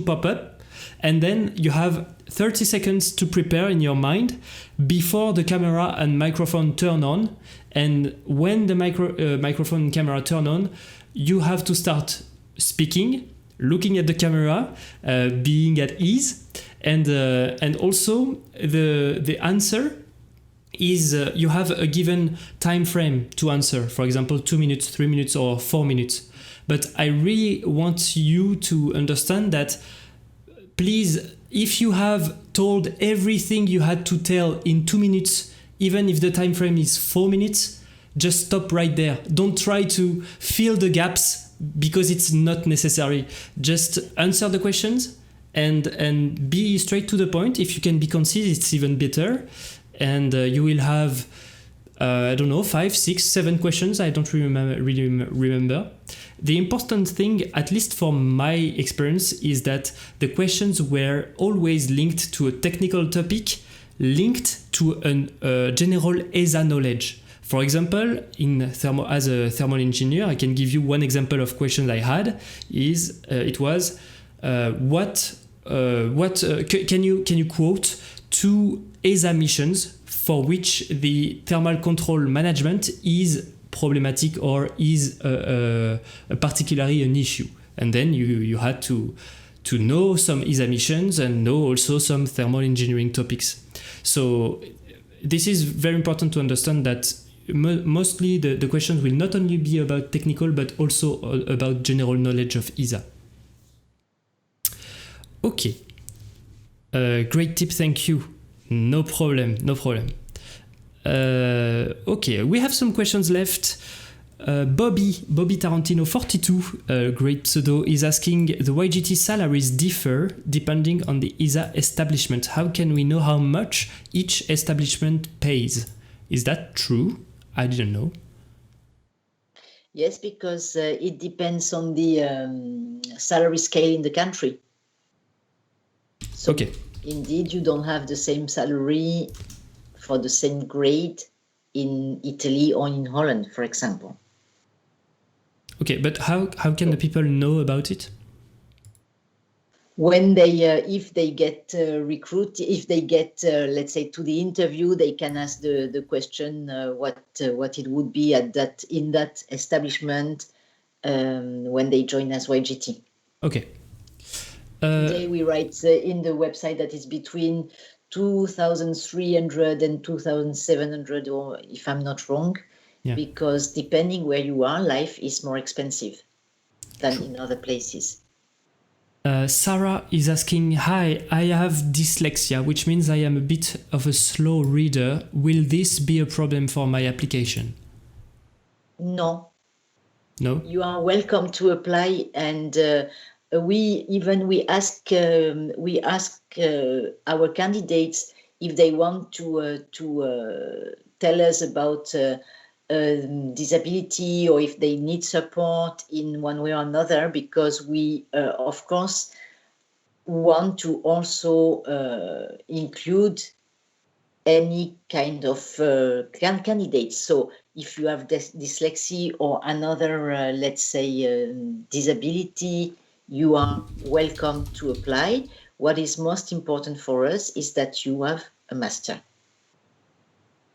pop up, and then you have 30 seconds to prepare in your mind before the camera and microphone turn on. And when the microphone and camera turn on, you have to start speaking, looking at the camera, being at ease. And also the answer is you have a given time frame to answer. For example, 2 minutes, 3 minutes, or 4 minutes. But I really want you to understand that, please, if you have told everything you had to tell in 2 minutes, even if the time frame is 4 minutes, just stop right there. Don't try to fill the gaps because it's not necessary. Just answer the questions and be straight to the point. If you can be concise, it's even better. And you will have, 5, 6, 7 questions. I don't really remember. The important thing, at least from my experience, is that the questions were always linked to a technical topic, linked to a general ESA knowledge. For example, as a thermal engineer, I can give you one example of questions I had. Can you quote 2 ESA missions for which the thermal control management is problematic or is particularly an issue? And then you had to know some ESA missions and know also some thermal engineering topics. So this is very important to understand that mostly the questions will not only be about technical but also about general knowledge of ESA. Okay. Great tip, thank you. No problem. Okay, we have some questions left. Bobby Tarantino 42, great pseudo, is asking, the YGT salaries differ depending on the ESA establishment. How can we know how much each establishment pays? Is that true? I didn't know. Yes, because it depends on the salary scale in the country. So okay. Indeed, you don't have the same salary for the same grade in Italy or in Holland, for example. Okay, but how can the people know about it? When if they get recruited, if they get, let's say, to the interview, they can ask the question what it would be in that establishment when they join as YGT. Okay. Today we write in the website that it's between 2,300 and 2,700, or if I'm not wrong, because depending where you are, life is more expensive than in other places. Sarah is asking, hi, I have dyslexia, which means I am a bit of a slow reader. Will this be a problem for my application? No. No? You are welcome to apply, and we ask our candidates if they want to tell us about disability or if they need support in one way or another, because we of course want to also include any kind of candidates. So if you have dyslexia or another, let's say, disability, you are welcome to apply. What is most important for us is that you have a master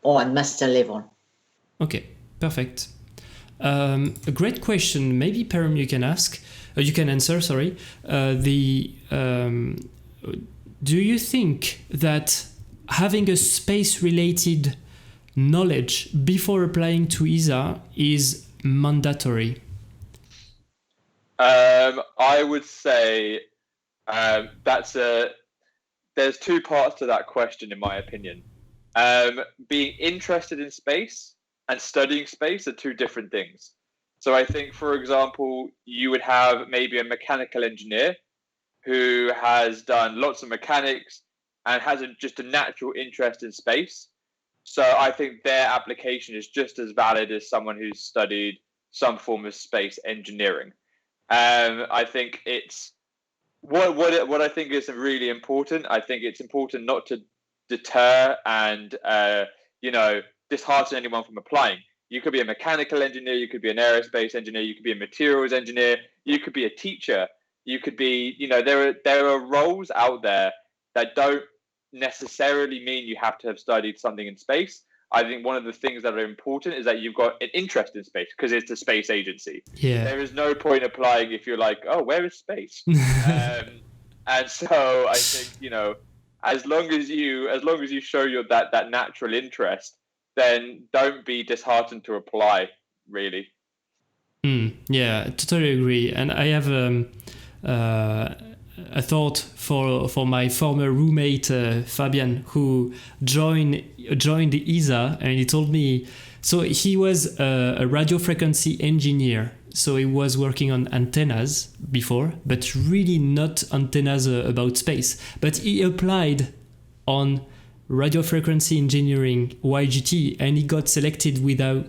or a master level. Okay, perfect. A great question. Maybe Perrum, you can answer. Sorry. Do you think that having a space-related knowledge before applying to ESA is mandatory? I would say there's two parts to that question, in my opinion. Being interested in space and studying space are two different things. So I think, for example, you would have maybe a mechanical engineer who has done lots of mechanics and has just a natural interest in space. So I think their application is just as valid as someone who's studied some form of space engineering. I think it's what I think is really important. I think it's important not to deter and dishearten anyone from applying. You could be a mechanical engineer, you could be an aerospace engineer, you could be a materials engineer, you could be a teacher, you could be, there are roles out there that don't necessarily mean you have to have studied something in space. I think one of the things that are important is that you've got an interest in space, because it's a space agency. Yeah. There is no point applying if you're like, oh, where is space? And so I think, as long as you show that natural interest, then don't be disheartened to apply, really. Yeah, I totally agree. And I have a thought for my former roommate Fabian, who joined the ESA, and he told me, so he was a radio frequency engineer, so he was working on antennas before, but really not antennas about space. But he applied on radio frequency engineering YGT, and he got selected without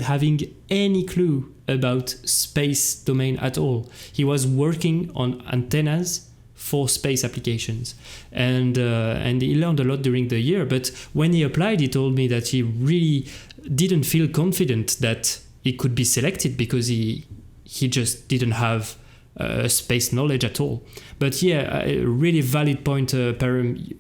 having any clue about space domain at all. He was working on antennas for space applications, and he learned a lot during the year. But when he applied, he told me that he really didn't feel confident that he could be selected, because he just didn't have space knowledge at all. But yeah, a really valid point, Perrum.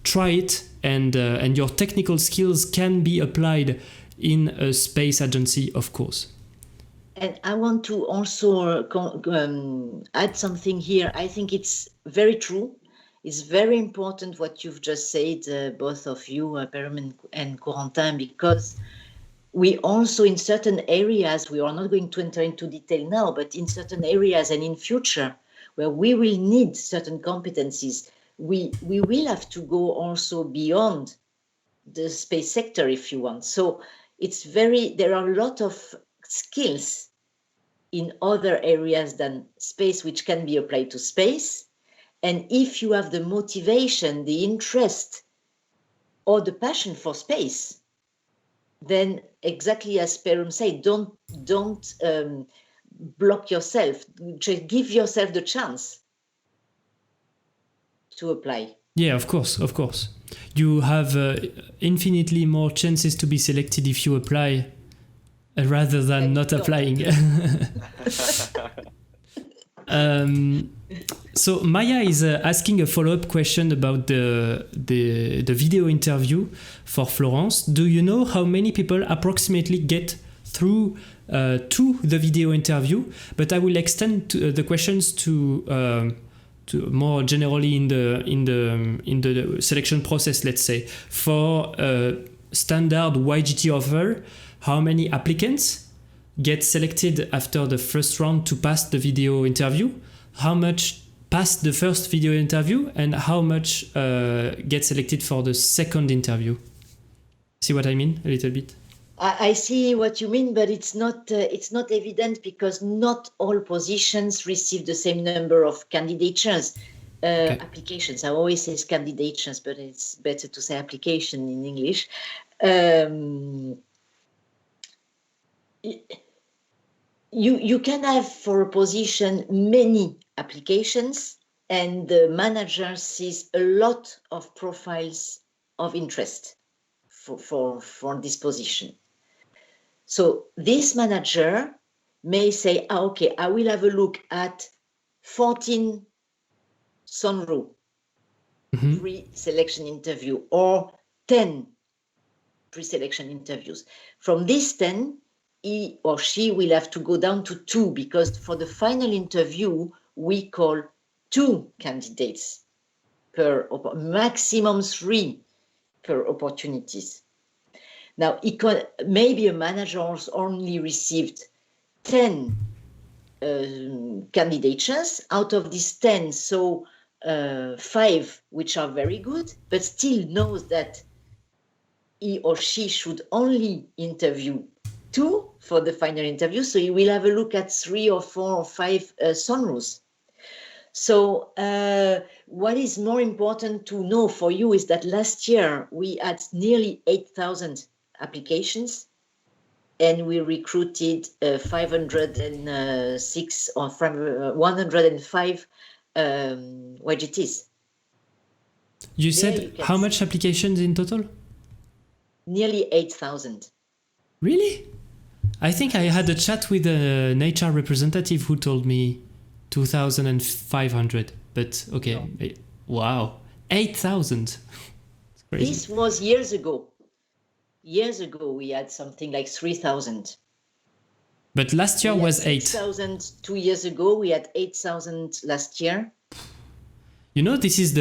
Try it, and your technical skills can be applied in a space agency, of course. And I want to also add something here. I think it's very true. It's very important what you've just said, both of you, Perrum and Corentin, because we also, in certain areas, we are not going to enter into detail now, but in certain areas and in future, where we will need certain competencies, we will have to go also beyond the space sector, if you want. So there are a lot of skills in other areas than space which can be applied to space. And if you have the motivation, the interest, or the passion for space, then exactly as Perrum said, don't block yourself. Just give yourself the chance to apply. Yeah, of course. You have infinitely more chances to be selected if you apply rather than not applying. So Maya is asking a follow-up question about the video interview for Florence. Do you know how many people approximately get through to the video interview? But I will extend the questions to more generally in the selection process. Let's say for standard YGT offer, how many applicants get selected after the first round to pass the video interview? How much pass the first video interview, and how much get selected for the second interview? See what I mean a little bit? I see what you mean, but it's not evident because not all positions receive the same number of candidatures. Okay. Applications. I always say candidatures, but it's better to say application in English. You can have for a position many applications, and the manager sees a lot of profiles of interest for this position. So this manager may say, okay, I will have a look at 14 sunroof pre-selection interview or 10 pre-selection interviews. From these 10, he or she will have to go down to 2 because for the final interview, we call 2 candidates per maximum 3 per opportunities. Now, maybe a manager only received 10 candidatures out of these 10, so 5 which are very good, but still knows that he or she should only interview 2 for the final interview, so he will have a look at 3 or 4 or 5 sunroofs. So what is more important to know for you is that last year we had nearly 8,000 applications and we recruited 506 or 105 YGTs. You said how much applications in total? Nearly 8,000. Really? I think I had a chat with an HR representative who told me 2,500, but okay. No. Wow. 8,000. This was years ago. Years ago, we had something like 3,000. But last year was 8,000 2 years ago. We had 8,000 last year. You know, this is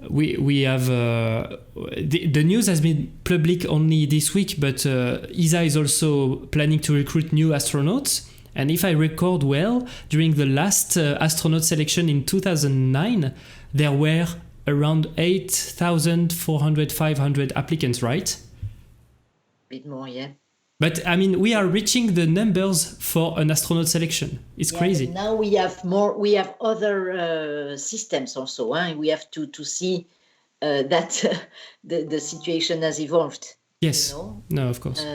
we have the news has been public only this week, but ESA is also planning to recruit new astronauts. And if I record well, during the last astronaut selection in 2009, there were around 8,400, 500 applicants, right? Bit more, yeah. But I mean, we are reaching the numbers for an astronaut selection. It's crazy. Now we have more. We have other systems also. We have to see that the situation has evolved. Yes. You know? No, of course.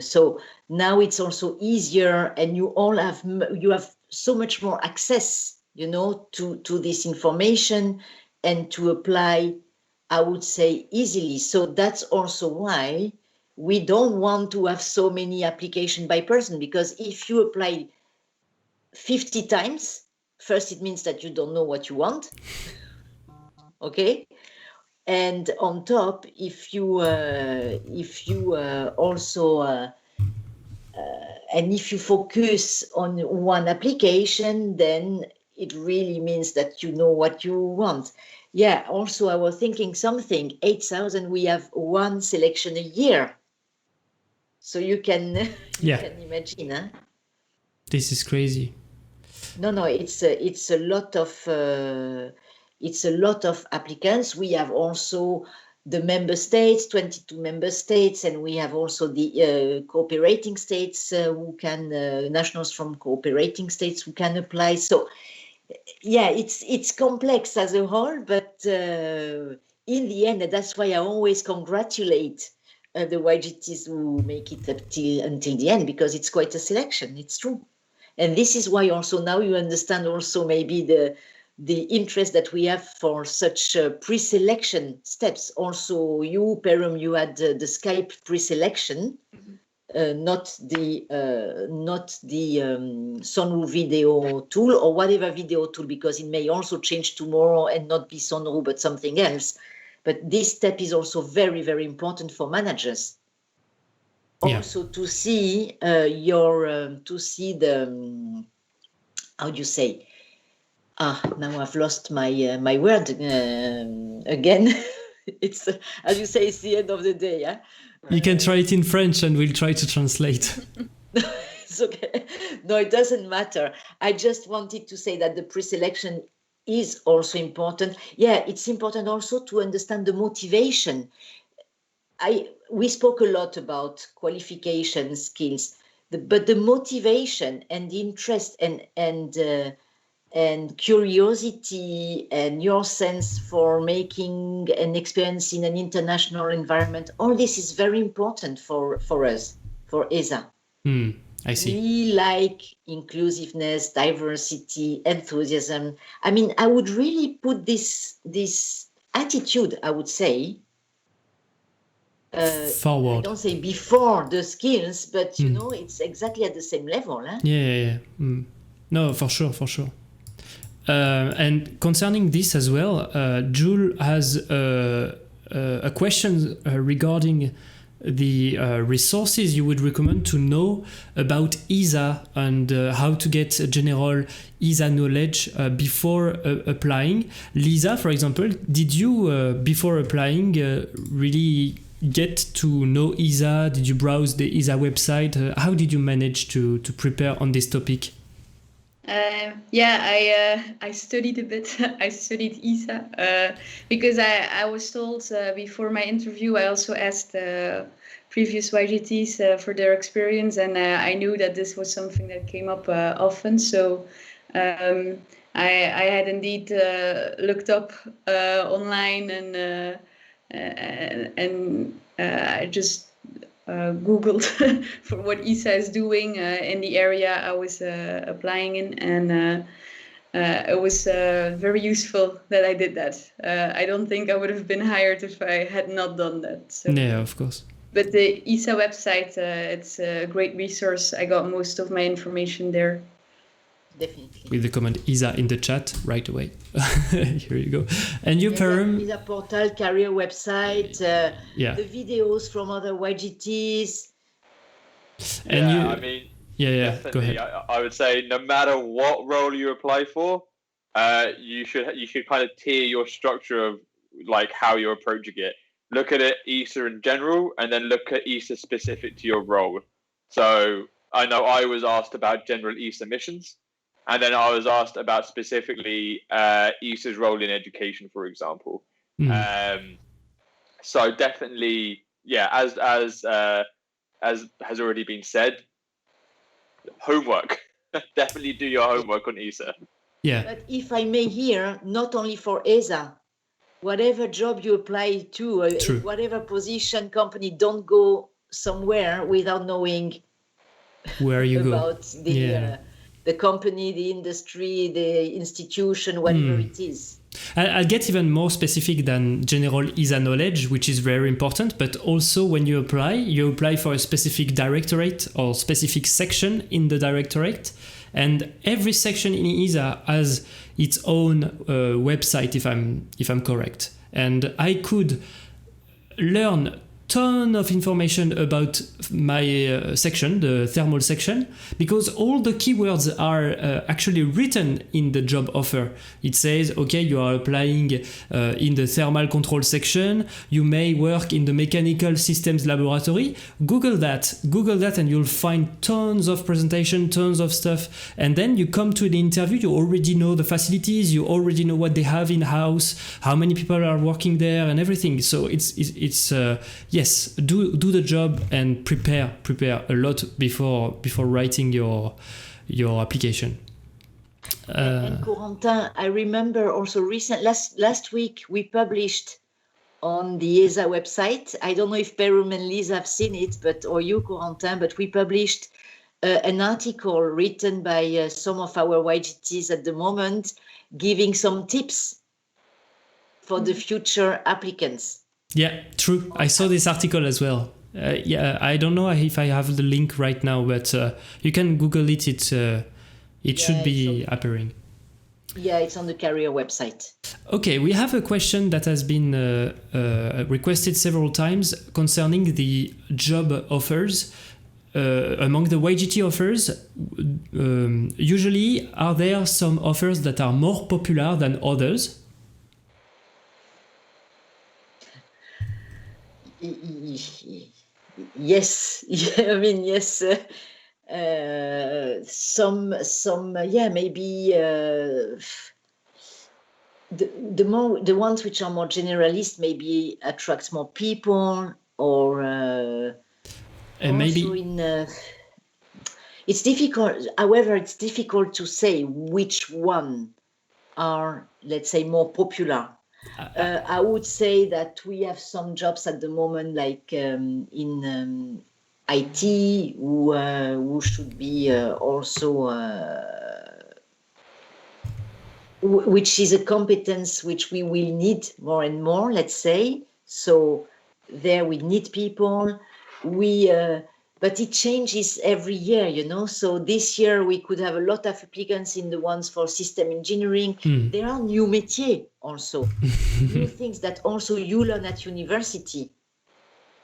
So now it's also easier, and you have so much more access, you know, to this information and to apply, I would say, easily. So that's also why we don't want to have so many applications by person, because if you apply 50 times, first it means that you don't know what you want. Okay. And on top, if you focus on one application, then it really means that you know what you want. Yeah. Also, I was thinking something. 8,000. We have one selection a year, so you can imagine. Huh? This is crazy. No. It's a lot of. It's a lot of applicants. We have also the member states, 22 member states, and we have also the cooperating states who can, nationals from cooperating states who can apply. So, yeah, it's complex as a whole, but in the end, that's why I always congratulate the YGTs who make it up until the end, because it's quite a selection. It's true. And this is why also now you understand also maybe the interest that we have for such pre-selection steps. Also, you, Perrum, you had the Skype pre-selection, not the Sonru video tool or whatever video tool, because it may also change tomorrow and not be Sonru but something else. But this step is also very, very important for managers. Yeah. Also to see how do you say? Now I've lost my my word again. It's as you say, it's the end of the day. Yeah. You can try it in French, and we'll try to translate. It's okay. No, it doesn't matter. I just wanted to say that the pre-selection is also important. Yeah, it's important also to understand the motivation. we spoke a lot about qualification skills, but the motivation and the interest and curiosity and your sense for making an experience in an international environment, all this is very important for us, for ESA. I see. We like inclusiveness, diversity, enthusiasm. I mean, I would really put this attitude, I would say, forward. I don't say before the skills, but you know, it's exactly at the same level. Huh? Yeah. No, for sure. And concerning this as well, Jules has a question regarding the resources you would recommend to know about ESA and how to get general ESA knowledge before applying. Lisa, for example, did you, before applying, really get to know ESA? Did you browse the ESA website? How did you manage to prepare on this topic? I studied a bit. I studied ESA because I was told before my interview. I also asked previous YGTs for their experience, and I knew that this was something that came up often. So I had indeed looked up online and I just Googled for what ESA is doing in the area I was applying in, and it was very useful that I did that. I don't think I would have been hired if I had not done that. So. Yeah, of course. But the ESA website, it's a great resource. I got most of my information there. Definitely. With the command ESA in the chat right away. Here you go. And you, Perrum? ESA portal, career website, the videos from other YGTs. And you, I mean, go ahead. I would say no matter what role you apply for, you should kind of tier your structure of like how you're approaching it. Look at it ESA in general, and then look at ESA specific to your role. So I know I was asked about general ESA missions. And then I was asked about specifically ESA's role in education, for example. So definitely, as has already been said, homework. Definitely do your homework on ESA. Yeah. But if I may here, not only for ESA, whatever job you apply to, whatever position, company, don't go somewhere without knowing where you about the company, the industry, the institution, whatever it is. I'll get even more specific than general ESA knowledge, which is very important, but also when you apply for a specific directorate or specific section in the directorate, and every section in ESA has its own website, if I'm correct. And I could learn ton of information about my section, the thermal section, because all the keywords are actually written in the job offer. It says, okay, you are applying in the thermal control section, you may work in the mechanical systems laboratory. Google that and you'll find tons of presentation, tons of stuff. And then you come to the interview, you already know the facilities, you already know what they have in-house, how many people are working there and everything. So it's yes, do the job and prepare a lot before writing your application. And Corentin, I remember also last week we published on the ESA website. I don't know if Perrum and Lisa have seen it, or you, Corentin, but we published an article written by some of our YGTs at the moment, giving some tips for the future applicants. Yeah, true. I saw this article as well. I don't know if I have the link right now, but you can Google it. It should be appearing. Yeah, it's on the career website. Okay, we have a question that has been requested several times concerning the job offers. Among the YGT offers, usually are there some offers that are more popular than others? Yes, I mean, yes. Maybe the ones which are more generalist maybe attract more people. or And maybe also in it's difficult. However, it's difficult to say which one are, let's say, more popular. I would say that we have some jobs at the moment, like in IT, who should be also, which is a competence which we will need more and more, let's say. So there we need people. But it changes every year, you know. So this year we could have a lot of applicants in the ones for system engineering. There are new métiers also, new things that also you learn at university.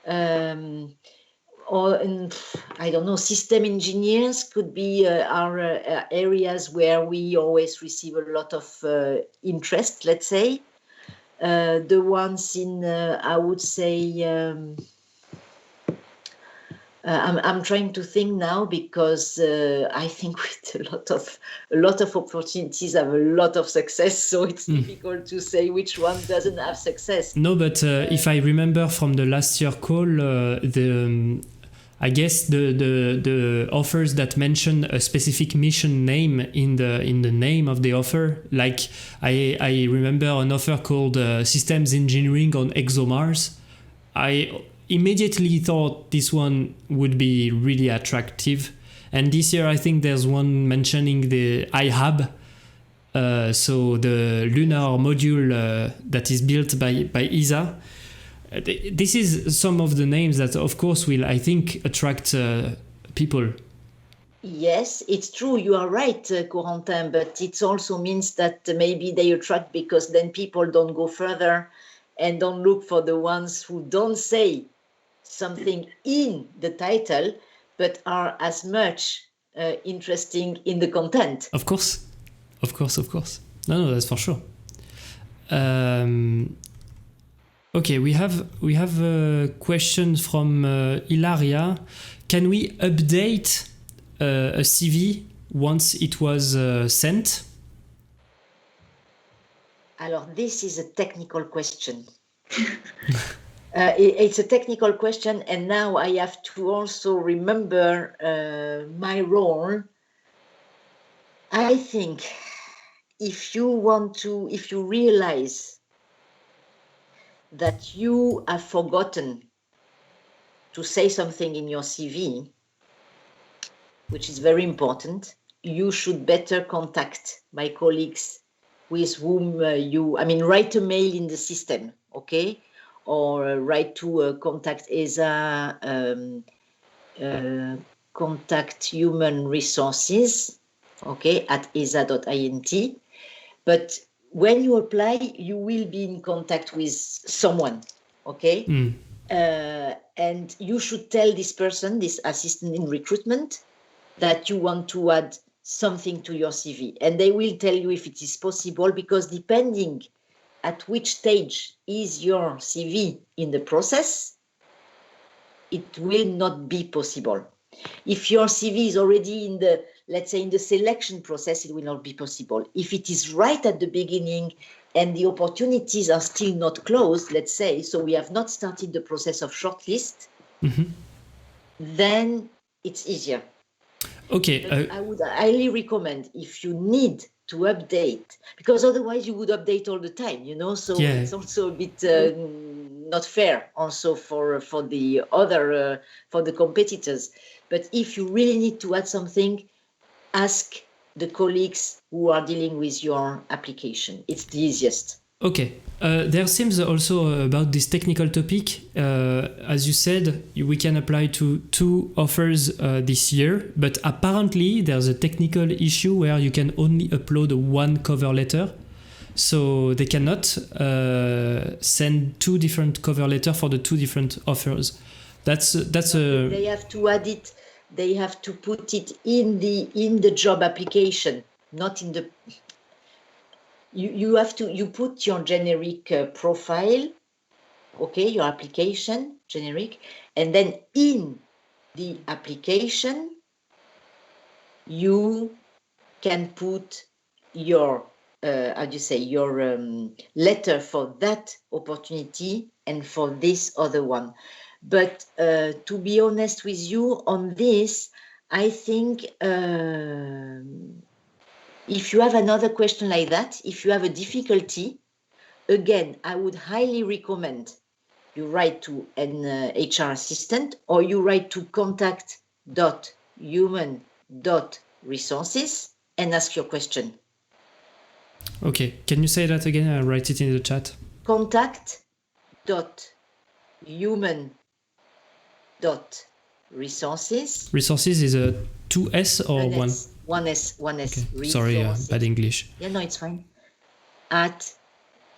Or I don't know, system engineers could be our areas where we always receive a lot of interest, let's say. The ones in, I would say, I'm trying to think now, because I think with a lot of opportunities have a lot of success, so it's difficult to say which one doesn't have success. No, but if I remember from the last year call, I guess the offers that mention a specific mission name in the name of the offer, like I remember an offer called Systems Engineering on ExoMars. I immediately thought this one would be really attractive, and this year I think there's one mentioning the iHab, so the lunar module that is built by ESA. This is some of the names that, of course, will, I think, attract people. Yes, it's true. You are right, Corentin, but it also means that maybe they attract because then people don't go further and don't look for the ones who don't say something in the title, but are as much interesting in the content. Of course. No, that's for sure. Okay, we have a question from Ilaria. Can we update a CV once it was sent? Alors, this is a technical question. It's a technical question, and now I have to also remember my role. I think if you realize that you have forgotten to say something in your CV, which is very important, you should better contact my colleagues with whom write a mail in the system, okay? Or write to contact ESA, contact human resources, okay, at esa.int. But when you apply, you will be in contact with someone, okay? And you should tell this person, this assistant in recruitment, that you want to add something to your CV. And they will tell you if it is possible, because depending at which stage is your CV in the process, it will not be possible. If your CV is already in the, let's say, in the selection process, it will not be possible. If it is right at the beginning and the opportunities are still not closed, let's say, so we have not started the process of shortlist, then it's easier. Okay. I would highly recommend, if you need to update, because otherwise you would update all the time, you know, so it's also a bit not fair also for the other, for the competitors. But if you really need to add something, ask the colleagues who are dealing with your application. It's the easiest. Okay. There seems also about this technical topic, as you said, we can apply to 2 offers this year, but apparently there's a technical issue where you can only upload 1 cover letter. So they cannot send 2 different cover letters for the 2 different offers. That's a... They have to add it. They have to put it in the job application, not in the... You put your generic profile, okay, your application, generic, and then in the application, you can put your, your letter for that opportunity and for this other one. But to be honest with you on this, I think if you have another question like that, if you have a difficulty, again, I would highly recommend you write to an HR assistant, or you write to contact.human.resources and ask your question. Okay, can you say that again? I'll write it in the chat. Contact.human.resources. Resources is a 2S or One one? S. One S. Okay. Sorry, bad English. Yeah, no, it's fine. At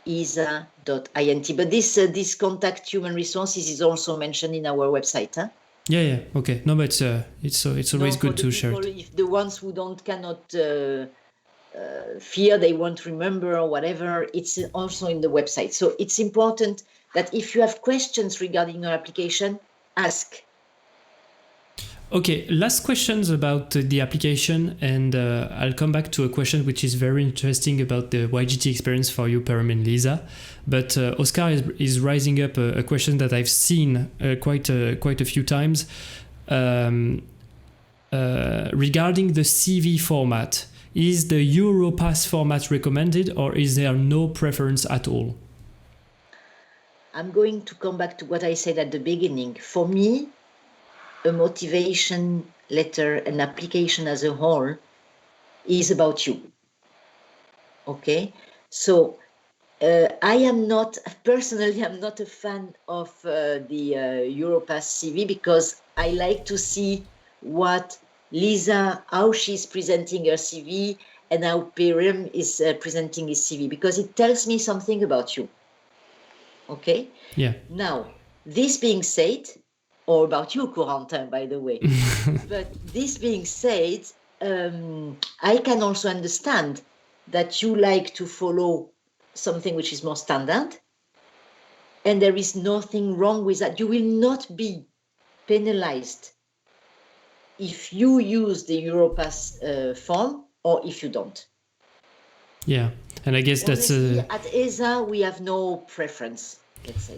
ESA.int. But this contact human resources is also mentioned in our website. Huh? Yeah. Okay. No, but it's always good to share it. If the ones who cannot fear, they won't remember or whatever, it's also in the website. So it's important that if you have questions regarding your application, ask. Okay, last questions about the application, and I'll come back to a question which is very interesting about the YGT experience for you, Perrum and Lisa. But Oscar is rising up a question that I've seen quite a few times regarding the CV format. Is the Europass format recommended, or is there no preference at all? I'm going to come back to what I said at the beginning. For me, a motivation letter, an application as a whole, is about you. Okay? So I am not, personally, I'm not a fan of the Europass CV, because I like to see what Lisa, how she's presenting her CV and how Perrum is presenting his CV, because it tells me something about you. Okay? Yeah. Now, this being said, or about you, Corentin, by the way, but this being said, I can also understand that you like to follow something which is more standard, and there is nothing wrong with that. You will not be penalized if you use the Europass form or if you don't. Yeah, and I guess Honestly, that's... at ESA, we have no preference, let's say.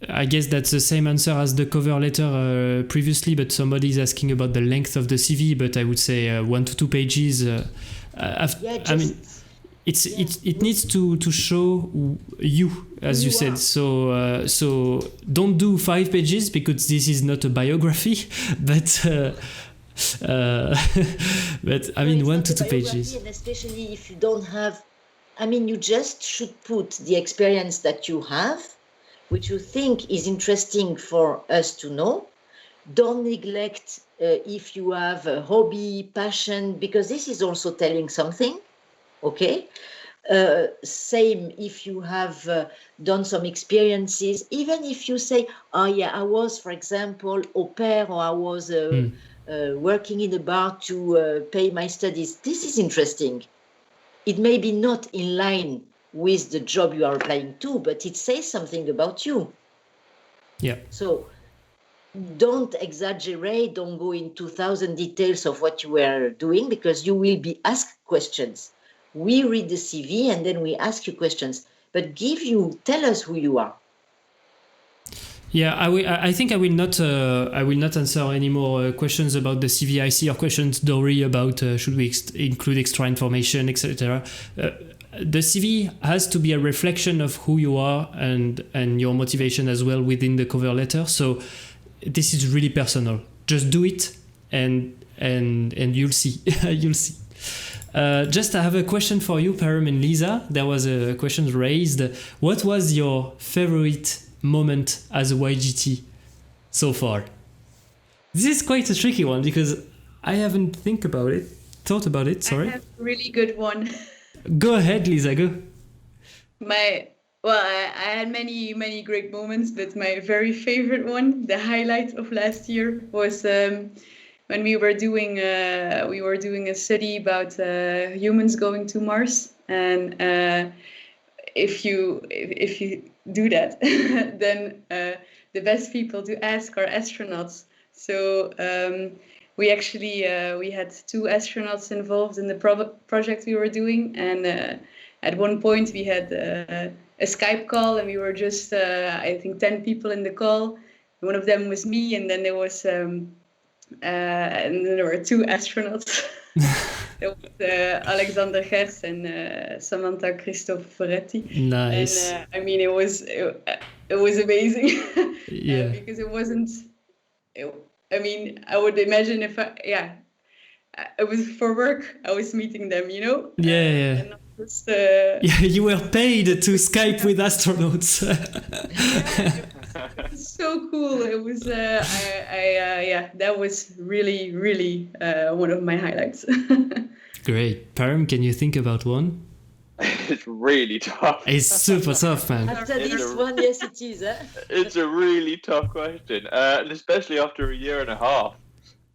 I guess that's the same answer as the cover letter previously, but somebody is asking about the length of the CV, but I would say 1 to 2 pages. I mean, it needs to show you, as you said. So don't do 5 pages, because this is not a biography, but but I mean, 1 to 2 pages. And especially if you don't have, I mean, you just should put the experience that you have, which you think is interesting for us to know. Don't neglect if you have a hobby, passion, because this is also telling something. Okay? Same if you have done some experiences, even if you say, oh yeah, I was, for example, au pair, or I was working in a bar to pay my studies. This is interesting. It may be not in line with the job you are applying to, but it says something about you. Yeah. So don't exaggerate, don't go into 1,000 details of what you were doing, because you will be asked questions. We read the CV and then we ask you questions, but tell us who you are. Yeah, I think I will not answer any more questions about the CV. I see your questions, Dory, about should we include extra information, etc. The CV has to be a reflection of who you are and your motivation as well within the cover letter. So this is really personal. Just do it, and you'll see. You'll see. Just I have a question for you, Perrum and Lisa. There was a question raised. What was your favorite moment as a YGT so far? This is quite a tricky one, because I haven't thought about it. Sorry. I have a really good one. Go ahead, Lisa. Go. I had many great moments, but my very favorite one, the highlight of last year, was when we were doing a study about humans going to Mars, and if you do that, then the best people to ask are astronauts. So we actually we had 2 astronauts involved in the project we were doing, and at one point we had a Skype call, and we were just I think 10 people in the call. one of them was me, and then there was and then there were two astronauts. There was Alexander Gers and Samantha Christophe Ferretti. Nice. And I mean, it was amazing. Yeah. Because it wasn't. I mean, I would imagine if it was for work. I was meeting them, you know. Yeah. And not just, Yeah, you were paid to Skype with astronauts. It was so cool. It was, that was really, really one of my highlights. Great. Perrum, can you think about one? It's really tough. It's super tough, man. After this one, yes, it is. It's a really tough question, and especially after a year and a half.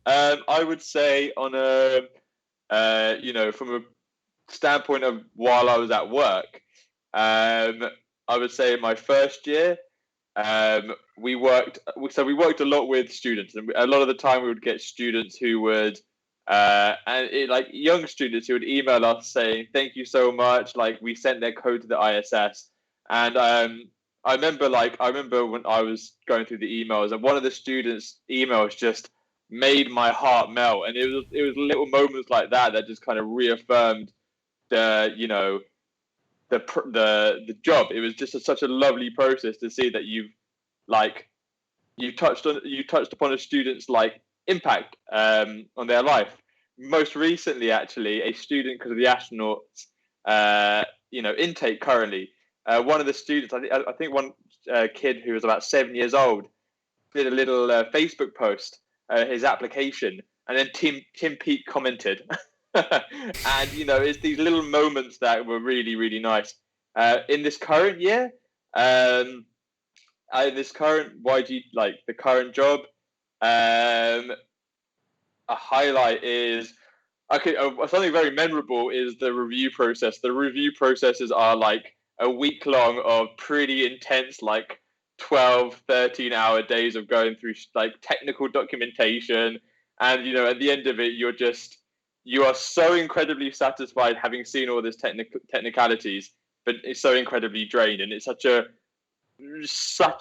I would say on a, from a standpoint of while I was at work, I would say in my first year, we worked a lot with students, and a lot of the time we would get students who would, young students who would email us saying, thank you so much. Like, we sent their code to the ISS. And I remember when I was going through the emails, and one of the students' emails just made my heart melt. And it was little moments like that just kind of reaffirmed the job. It was just such a lovely process to see that you touched upon a student's impact on their life. Most recently, actually, a student, because of the astronauts intake currently, one of the students, I think one kid who was about 7 years old, did a little Facebook post, his application, and then Tim Peake commented. And it's these little moments that were really, really nice. In this current year, in this current YG, the current job, a highlight is something very memorable is the review process. The review processes are a week long of pretty intense 12, 13-hour days of going through technical documentation, and at the end of it you are so incredibly satisfied having seen all these technicalities, but it's so incredibly drained, and it's such a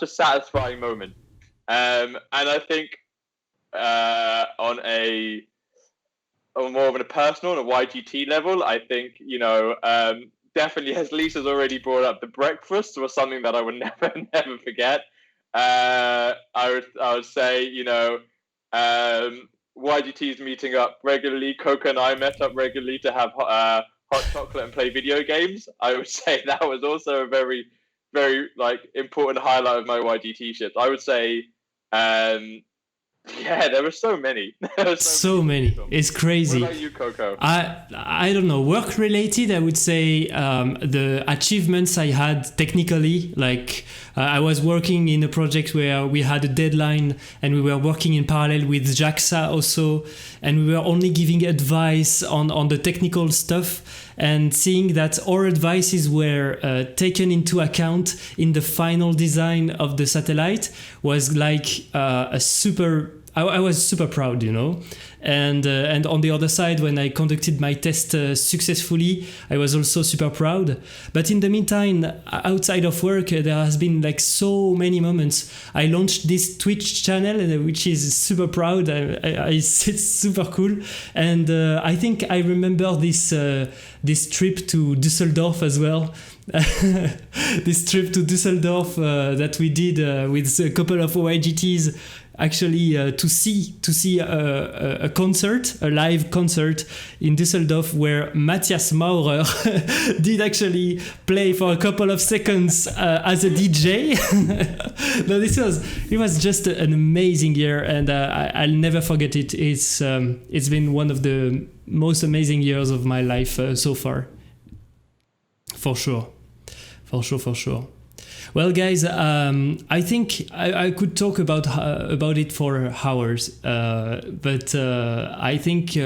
satisfying moment. And I think on more of a personal, on a YGT level, I think definitely, as Lisa's already brought up, the breakfast was something that I would never forget. I would say YGT's meeting up regularly. Coco and I met up regularly to have hot chocolate and play video games. I would say that was also a very, very important highlight of my YGT shift. I would say, there were so many. So many. It's crazy. What about you, Coco? I don't know. Work related, I would say the achievements I had technically, I was working in a project where we had a deadline and we were working in parallel with JAXA also, and we were only giving advice on the technical stuff, and seeing that our advices were taken into account in the final design of the satellite was I was super proud, and on the other side, when I conducted my test successfully, I was also super proud. But in the meantime, outside of work, there has been so many moments. I launched this Twitch channel, which is super proud. It's super cool, and I think I remember this trip to Düsseldorf as well. This trip to Düsseldorf that we did with a couple of YGTs. Actually, to see a concert, a live concert in Düsseldorf, where Matthias Maurer did actually play for a couple of seconds as a DJ. No, it was just an amazing year, and I'll never forget it. It's been one of the most amazing years of my life so far. For sure. Well, guys, I think I could talk about it for hours, but I think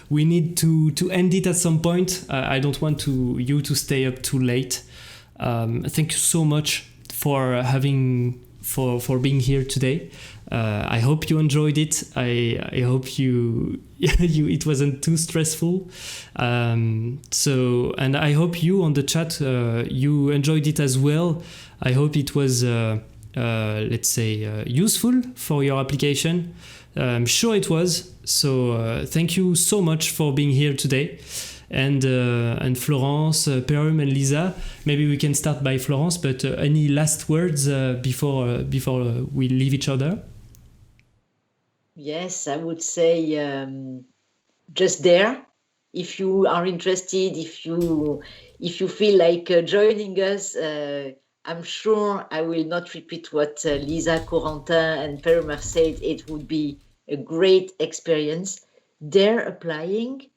we need to end it at some point. I don't want you to stay up too late. Thank you so much for being here today. I hope you enjoyed it. I hope you it wasn't too stressful. And I hope you on the chat you enjoyed it as well. I hope it was let's say, useful for your application. I'm sure it was. So thank you so much for being here today. And Florence, Perrum, and Lisa. Maybe we can start by Florence. But any last words before we leave each other? Yes, I would say just there. If you are interested, if you feel like joining us, I'm sure I will not repeat what Lisa, Corentin, and Perrum have said. It would be a great experience. They're applying,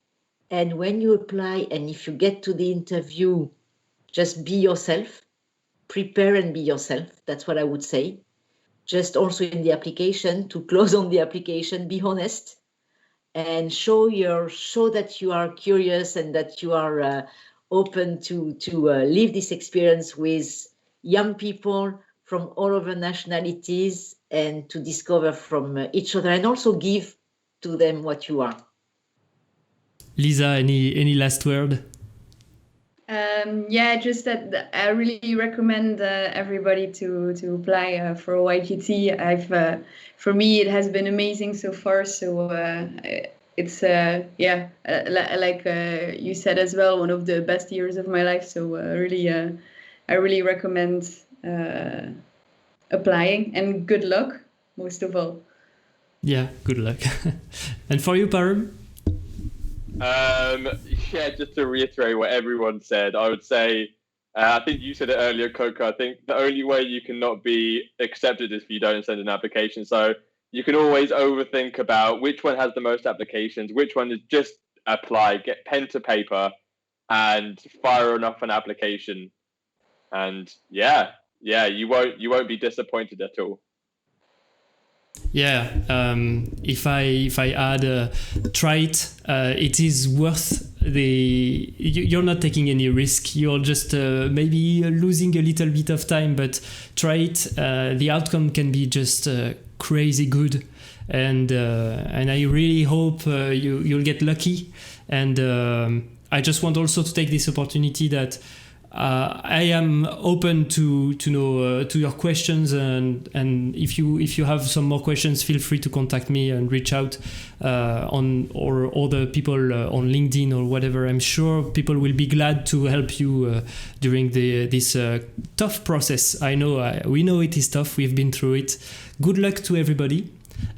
and when you apply, and if you get to the interview, just be yourself. Prepare and be yourself. That's what I would say. Just also in the application, to close on the application, be honest. And show that you are curious and that you are open to live this experience with young people from all over nationalities and to discover from each other and also give to them what you are. Lisa, any last word? Yeah, just that I really recommend everybody to apply for YGT. For me, it has been amazing so far. So it's like you said as well, one of the best years of my life. So I really recommend applying, and good luck, most of all. Yeah, good luck. And for you, Perrum? Yeah, just to reiterate what everyone said, I would say, I think you said it earlier, Coco, I think the only way you cannot be accepted is if you don't send an application. So you can always overthink about which one has the most applications, which one is just apply, get pen to paper and fire enough an application. And yeah, you won't be disappointed at all. Yeah, if I add try it is worth you're not taking any risk. You're just maybe losing a little bit of time, but try it. The outcome can be just crazy good, and I really hope you'll get lucky. And I just want also to take this opportunity that I am open to know to your questions, and if you have some more questions, feel free to contact me and reach out or other people on LinkedIn or whatever. I'm sure people will be glad to help you during this tough process. I know we know it is tough. We've been through it. Good luck to everybody.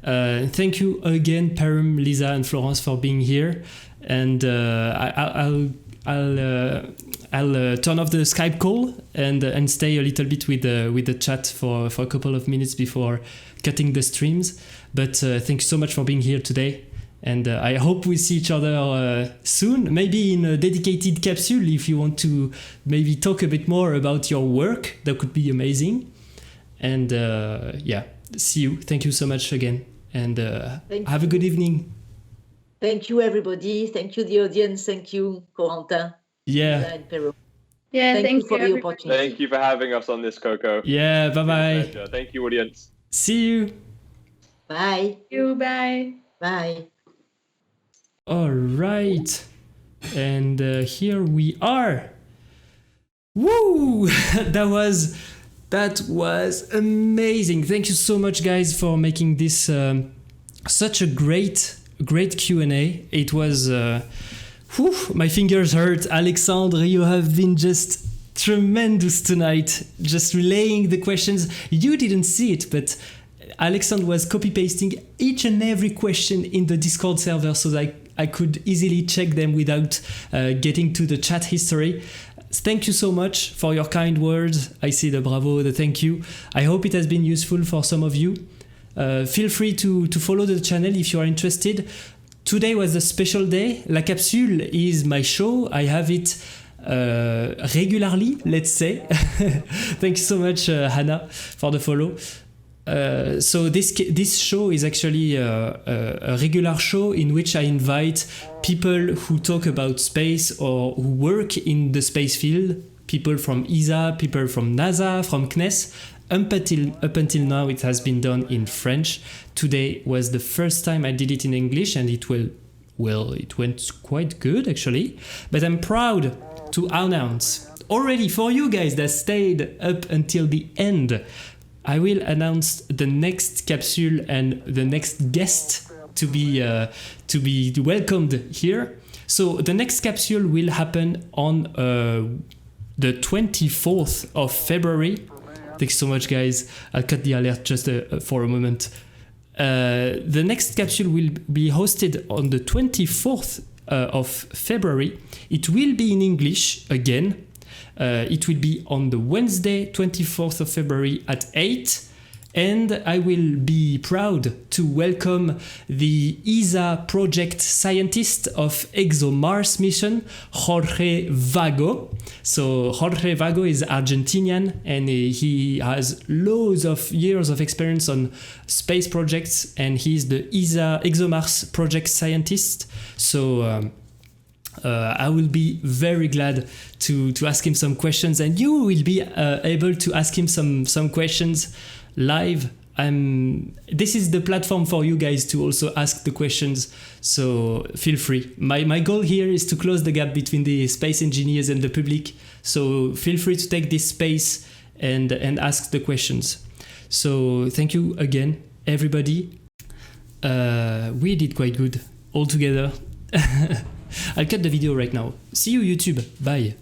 Thank you again, Perrum, Lisa, and Florence for being here. And I'll turn off the Skype call and stay a little bit with the chat for a couple of minutes before cutting the streams. But thanks so much for being here today. And I hope we see each other soon, maybe in a dedicated capsule. If you want to maybe talk a bit more about your work, that could be amazing. And see you. Thank you so much again. And have a good evening. Thank you, everybody. Thank you, the audience. Thank you, Corentin. Yeah. Yeah, thank you for the opportunity. Thank you for having us on this, Coco. Yeah, bye-bye. Thank you, audience. See you. Bye. Bye. Bye. All right. And here we are. Woo! That was amazing. Thank you so much, guys, for making this such a great Q&A. It was... my fingers hurt. Alexandre, you have been just tremendous tonight, just relaying the questions. You didn't see it, but Alexandre was copy-pasting each and every question in the Discord server so that I could easily check them without getting to the chat history. Thank you so much for your kind words. I see the bravo, the thank you. I hope it has been useful for some of you. Feel free to follow the channel if you are interested. Today was a special day. La Capsule is my show. I have it regularly, let's say. Thank you so much, Hannah, for the follow. So this show is actually a regular show in which I invite people who talk about space or who work in the space field, people from ESA, people from NASA, from CNES. Up until now, it has been done in French. Today was the first time I did it in English, and it went quite good, actually. But I'm proud to announce already for you guys that stayed up until the end, I will announce the next capsule and the next guest to be welcomed here. So the next capsule will happen on the 24th of February. Thanks so much, guys. I'll cut the alert just for a moment. The next capsule will be hosted on the 24th of February. It will be in English again. It will be on the Wednesday, 24th of February at 8. And I will be proud to welcome the ESA project scientist of ExoMars mission, Jorge Vago. So Jorge Vago is Argentinian, and he has loads of years of experience on space projects, and he's the ESA ExoMars project scientist. So I will be very glad to ask him some questions, and you will be able to ask him some questions live. This is the platform for you guys to also ask the questions, so feel free. My goal here is to close the gap between the space engineers and the public, so feel free to take this space and ask the questions. So thank you again, everybody. We did quite good all together. I'll cut the video right now. See you, YouTube. Bye.